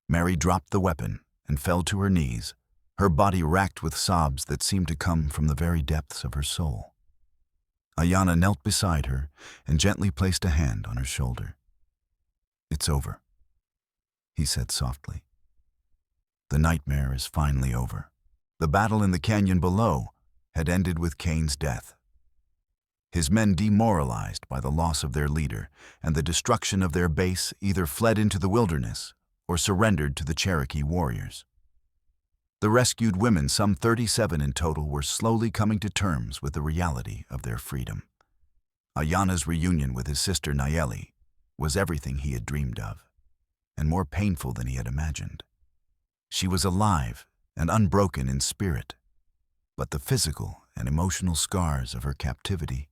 Mary dropped the weapon and fell to her knees, her body racked with sobs that seemed to come from the very depths of her soul. Ayanna knelt beside her and gently placed a hand on her shoulder. "It's over," he said softly. "The nightmare is finally over. The battle in the canyon below had ended with Cain's death. His men, demoralized by the loss of their leader and the destruction of their base, either fled into the wilderness or surrendered to the Cherokee warriors. The rescued women, some 37 in total, were slowly coming to terms with the reality of their freedom. Ayanna's reunion with his sister Nayeli was everything he had dreamed of, and more painful than he had imagined. She was alive and unbroken in spirit, but the physical and emotional scars of her captivity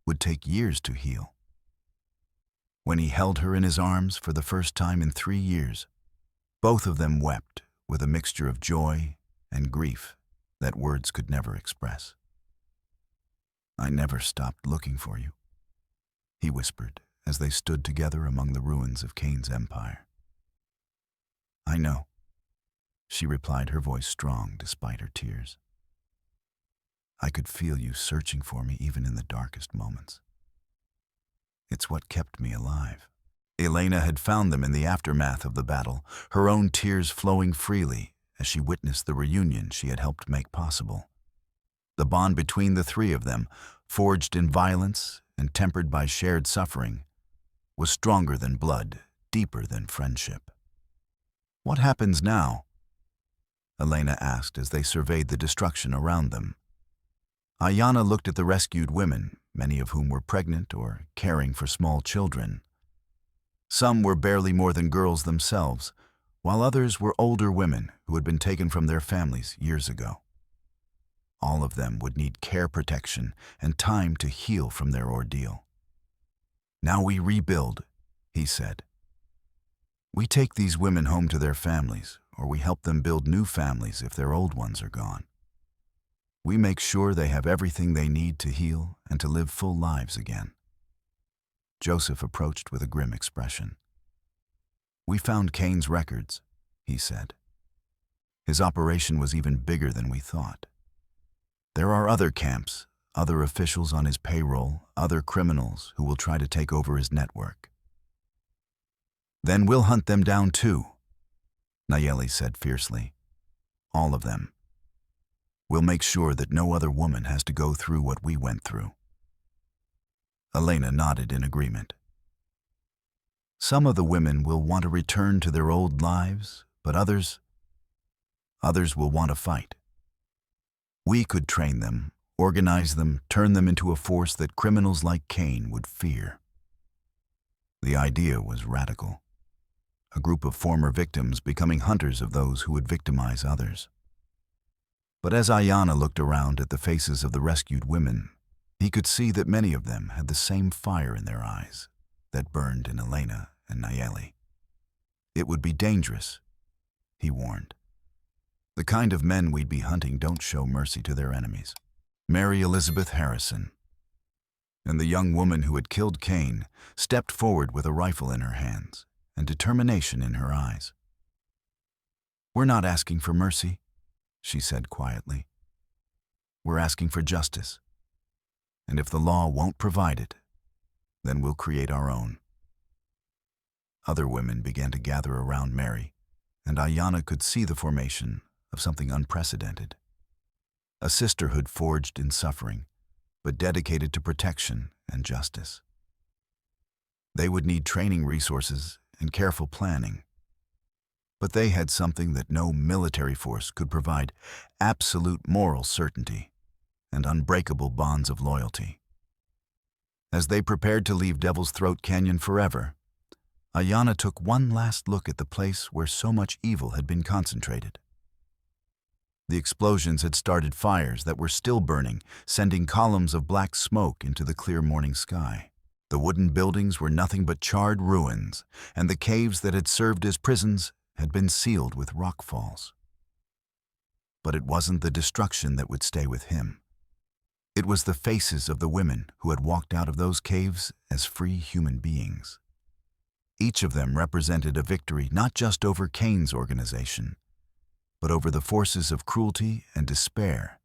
would take years to heal. When he held her in his arms for the first time in 3 years, Both of them wept with a mixture of joy and grief that words could never express. "I never stopped looking for you," he whispered as they stood together among the ruins of Cain's empire. "I know," she replied, her voice strong despite her tears. "I could feel you searching for me even in the darkest moments. It's what kept me alive." Elena had found them in the aftermath of the battle, her own tears flowing freely as she witnessed the reunion she had helped make possible. The bond between the three of them, forged in violence and tempered by shared suffering, was stronger than blood, deeper than friendship. "What happens now?" Elena asked as they surveyed the destruction around them. Ayanna looked at the rescued women, many of whom were pregnant or caring for small children. Some were barely more than girls themselves, while others were older women who had been taken from their families years ago. All of them would need care, protection, and time to heal from their ordeal. "Now we rebuild," he said. "We take these women home to their families, or we help them build new families if their old ones are gone. We make sure they have everything they need to heal and to live full lives again." Joseph approached with a grim expression. "We found Cain's records," he said. "His operation was even bigger than we thought. There are other camps, other officials on his payroll, other criminals who will try to take over his network. Then we'll hunt them down too," Nayeli said fiercely. "All of them. We'll make sure that no other woman has to go through what we went through." Elena nodded in agreement. "Some of the women will want to return to their old lives, but others will want to fight. We could train them, organize them, turn them into a force that criminals like Cain would fear." The idea was radical. A group of former victims becoming hunters of those who would victimize others. But as Ayanna looked around at the faces of the rescued women, he could see that many of them had the same fire in their eyes that burned in Elena and Nayeli. "It would be dangerous," he warned. "The kind of men we'd be hunting don't show mercy to their enemies." Mary Elizabeth Harrison, and the young woman who had killed Cain, stepped forward with a rifle in her hands and determination in her eyes. "We're not asking for mercy," she said quietly. "We're asking for justice. And if the law won't provide it, then we'll create our own." Other women began to gather around Mary, and Ayanna could see the formation of something unprecedented. A sisterhood forged in suffering, but dedicated to protection and justice. They would need training resources and careful planning. But they had something that no military force could provide: absolute moral certainty and unbreakable bonds of loyalty. As they prepared to leave Devil's Throat Canyon forever, Ayanna took one last look at the place where so much evil had been concentrated. The explosions had started fires that were still burning, sending columns of black smoke into the clear morning sky. The wooden buildings were nothing but charred ruins, and the caves that had served as prisons had been sealed with rock falls. But it wasn't the destruction that would stay with him. It was the faces of the women who had walked out of those caves as free human beings. Each of them represented a victory not just over Cain's organization, but over the forces of cruelty and despair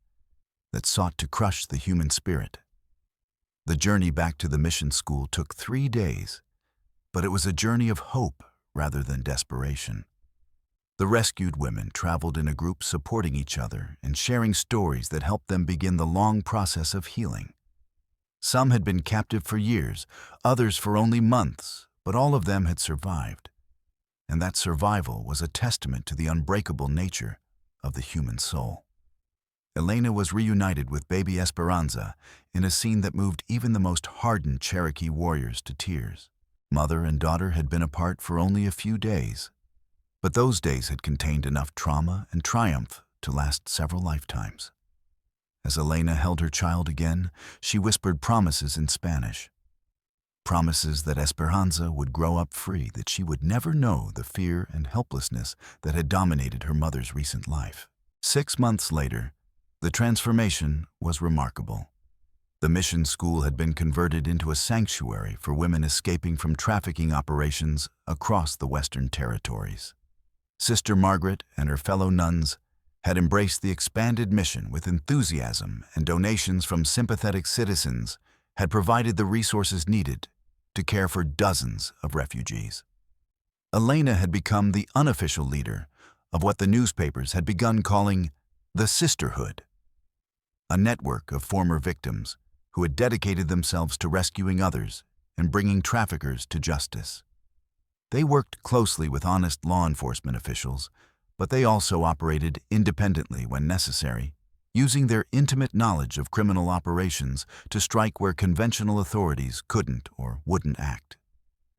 that sought to crush the human spirit. The journey back to the mission school took 3 days, but it was a journey of hope rather than desperation. The rescued women traveled in a group, supporting each other and sharing stories that helped them begin the long process of healing. Some had been captive for years, others for only months, but all of them had survived. And that survival was a testament to the unbreakable nature of the human soul. Elena was reunited with baby Esperanza in a scene that moved even the most hardened Cherokee warriors to tears. Mother and daughter had been apart for only a few days, but those days had contained enough trauma and triumph to last several lifetimes. As Elena held her child again, she whispered promises in Spanish. promises that Esperanza would grow up free, that she would never know the fear and helplessness that had dominated her mother's recent life. 6 months later, the transformation was remarkable. The mission school had been converted into a sanctuary for women escaping from trafficking operations across the Western Territories. Sister Margaret and her fellow nuns had embraced the expanded mission with enthusiasm, and donations from sympathetic citizens had provided the resources needed to care for dozens of refugees. Elena had become the unofficial leader of what the newspapers had begun calling the Sisterhood, a network of former victims who had dedicated themselves to rescuing others and bringing traffickers to justice. They worked closely with honest law enforcement officials, but they also operated independently when necessary, using their intimate knowledge of criminal operations to strike where conventional authorities couldn't or wouldn't act.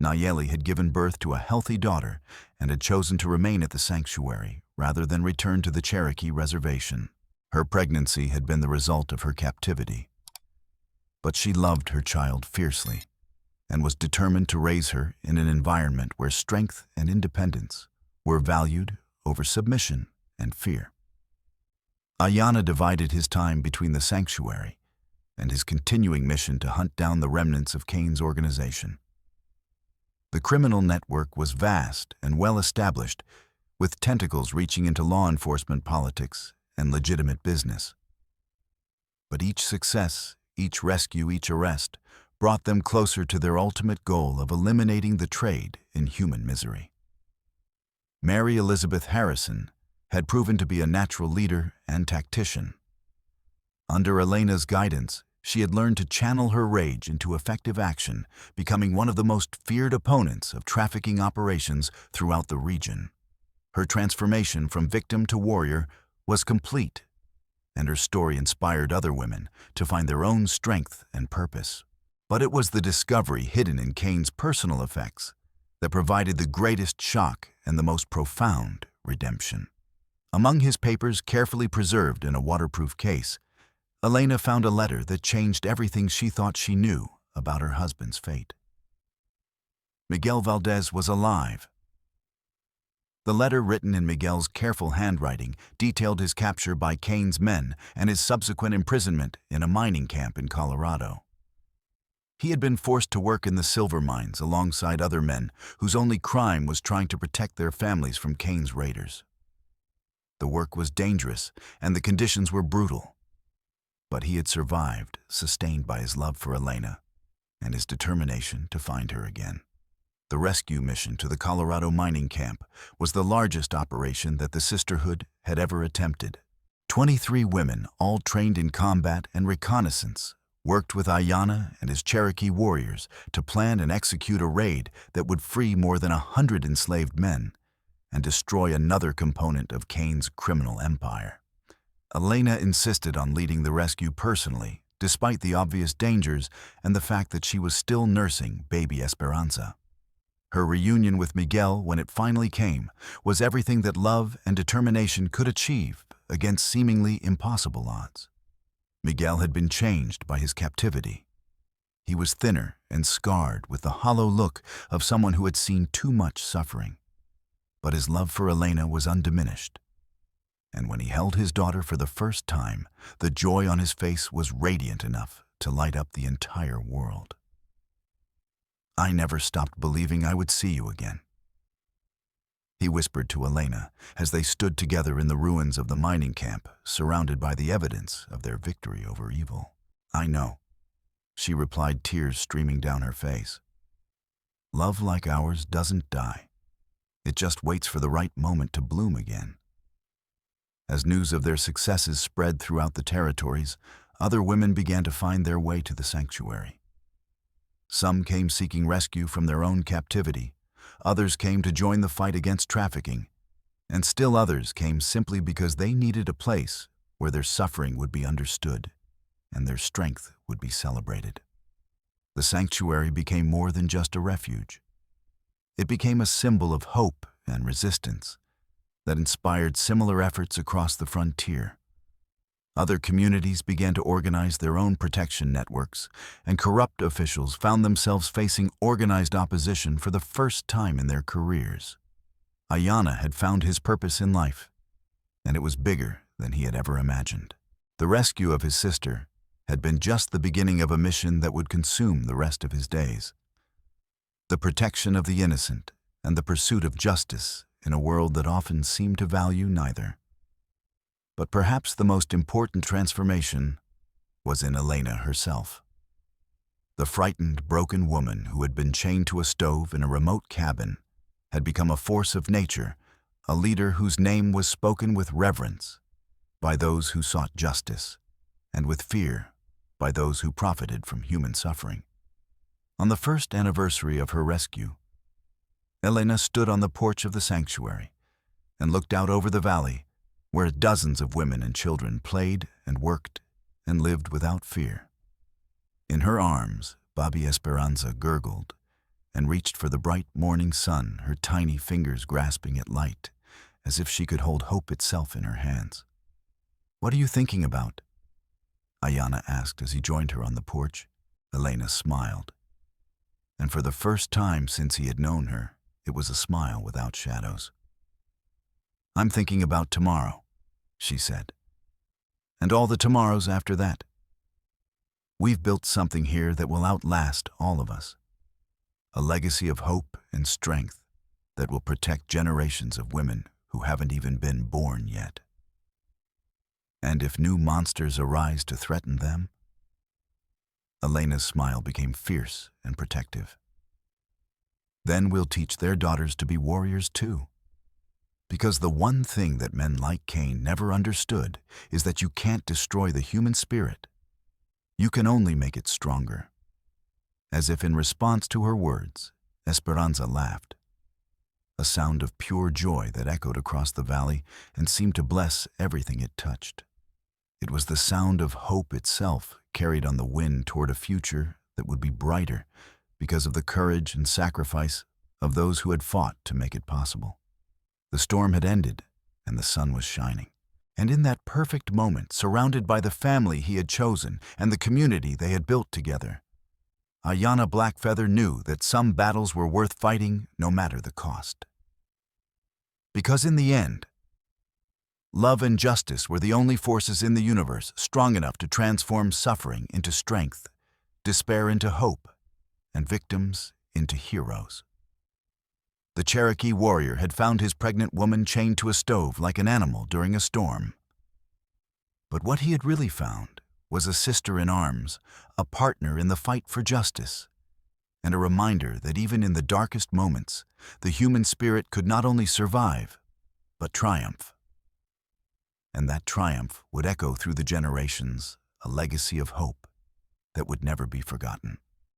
Nayeli had given birth to a healthy daughter and had chosen to remain at the sanctuary rather than return to the Cherokee reservation. Her pregnancy had been the result of her captivity. But she loved her child fiercely and was determined to raise her in an environment where strength and independence were valued over submission and fear. Ayanna divided his time between the sanctuary and his continuing mission to hunt down the remnants of Cain's organization. The criminal network was vast and well established, with tentacles reaching into law enforcement, politics, and legitimate business. But each success, each rescue, each arrest brought them closer to their ultimate goal of eliminating the trade in human misery. Mary Elizabeth Harrison had proven to be a natural leader and tactician. Under Elena's guidance, she had learned to channel her rage into effective action, becoming one of the most feared opponents of trafficking operations throughout the region. Her transformation from victim to warrior was complete, and her story inspired other women to find their own strength and purpose. But it was the discovery hidden in Cain's personal effects that provided the greatest shock and the most profound redemption. Among his papers, carefully preserved in a waterproof case, Elena found a letter that changed everything she thought she knew about her husband's fate. Miguel Valdez was alive. The letter, written in Miguel's careful handwriting, detailed his capture by Cain's men and his subsequent imprisonment in a mining camp in Colorado. He had been forced to work in the silver mines alongside other men whose only crime was trying to protect their families from Cain's raiders. The work was dangerous and the conditions were brutal. But he had survived, sustained by his love for Elena and his determination to find her again. The rescue mission to the Colorado mining camp was the largest operation that the Sisterhood had ever attempted. 23 women, all trained in combat and reconnaissance, worked with Ayanna and his Cherokee warriors to plan and execute a raid that would free more than 100 enslaved men and destroy another component of Cain's criminal empire. Elena insisted on leading the rescue personally, despite the obvious dangers and the fact that she was still nursing baby Esperanza. Her reunion with Miguel, when it finally came, was everything that love and determination could achieve against seemingly impossible odds. Miguel had been changed by his captivity. He was thinner and scarred, with the hollow look of someone who had seen too much suffering. But his love for Elena was undiminished. And when he held his daughter for the first time, the joy on his face was radiant enough to light up the entire world. "I never stopped believing I would see you again," he whispered to Elena as they stood together in the ruins of the mining camp, surrounded by the evidence of their victory over evil. "I know," she replied, tears streaming down her face. "Love like ours doesn't die. It just waits for the right moment to bloom again." As news of their successes spread throughout the territories, other women began to find their way to the sanctuary. Some came seeking rescue from their own captivity, others came to join the fight against trafficking, and still others came simply because they needed a place where their suffering would be understood and their strength would be celebrated. The sanctuary became more than just a refuge. It became a symbol of hope and resistance that inspired similar efforts across the frontier. Other communities began to organize their own protection networks, and corrupt officials found themselves facing organized opposition for the first time in their careers. Ayanna had found his purpose in life, and it was bigger than he had ever imagined. The rescue of his sister had been just the beginning of a mission that would consume the rest of his days. The protection of the innocent and the pursuit of justice in a world that often seemed to value neither. But perhaps the most important transformation was in Elena herself. The frightened, broken woman who had been chained to a stove in a remote cabin had become a force of nature, a leader whose name was spoken with reverence by those who sought justice, and with fear by those who profited from human suffering. On the first anniversary of her rescue, Elena stood on the porch of the sanctuary and looked out over the valley where dozens of women and children played and worked and lived without fear. In her arms, Babi Esperanza gurgled and reached for the bright morning sun, her tiny fingers grasping at light, as if she could hold hope itself in her hands. "What are you thinking about?" Ayanna asked as he joined her on the porch. Elena smiled. And for the first time since he had known her, it was a smile without shadows. "I'm thinking about tomorrow," she said, "and all the tomorrows after that. We've built something here that will outlast all of us. A legacy of hope and strength that will protect generations of women who haven't even been born yet. And if new monsters arise to threaten them..." Elena's smile became fierce and protective. "Then we'll teach their daughters to be warriors too. Because the one thing that men like Cain never understood is that you can't destroy the human spirit. You can only make it stronger." As if in response to her words, Esperanza laughed, a sound of pure joy that echoed across the valley and seemed to bless everything it touched. It was the sound of hope itself, carried on the wind toward a future that would be brighter because of the courage and sacrifice of those who had fought to make it possible. The storm had ended, and the sun was shining. And in that perfect moment, surrounded by the family he had chosen and the community they had built together, Ayanna Blackfeather knew that some battles were worth fighting no matter the cost. Because in the end, love and justice were the only forces in the universe strong enough to transform suffering into strength, despair into hope, and victims into heroes. The Cherokee warrior had found his pregnant woman chained to a stove like an animal during a storm. But what he had really found was a sister in arms, a partner in the fight for justice, and a reminder that even in the darkest moments, the human spirit could not only survive, but triumph. And that triumph would echo through the generations, a legacy of hope that would never be forgotten.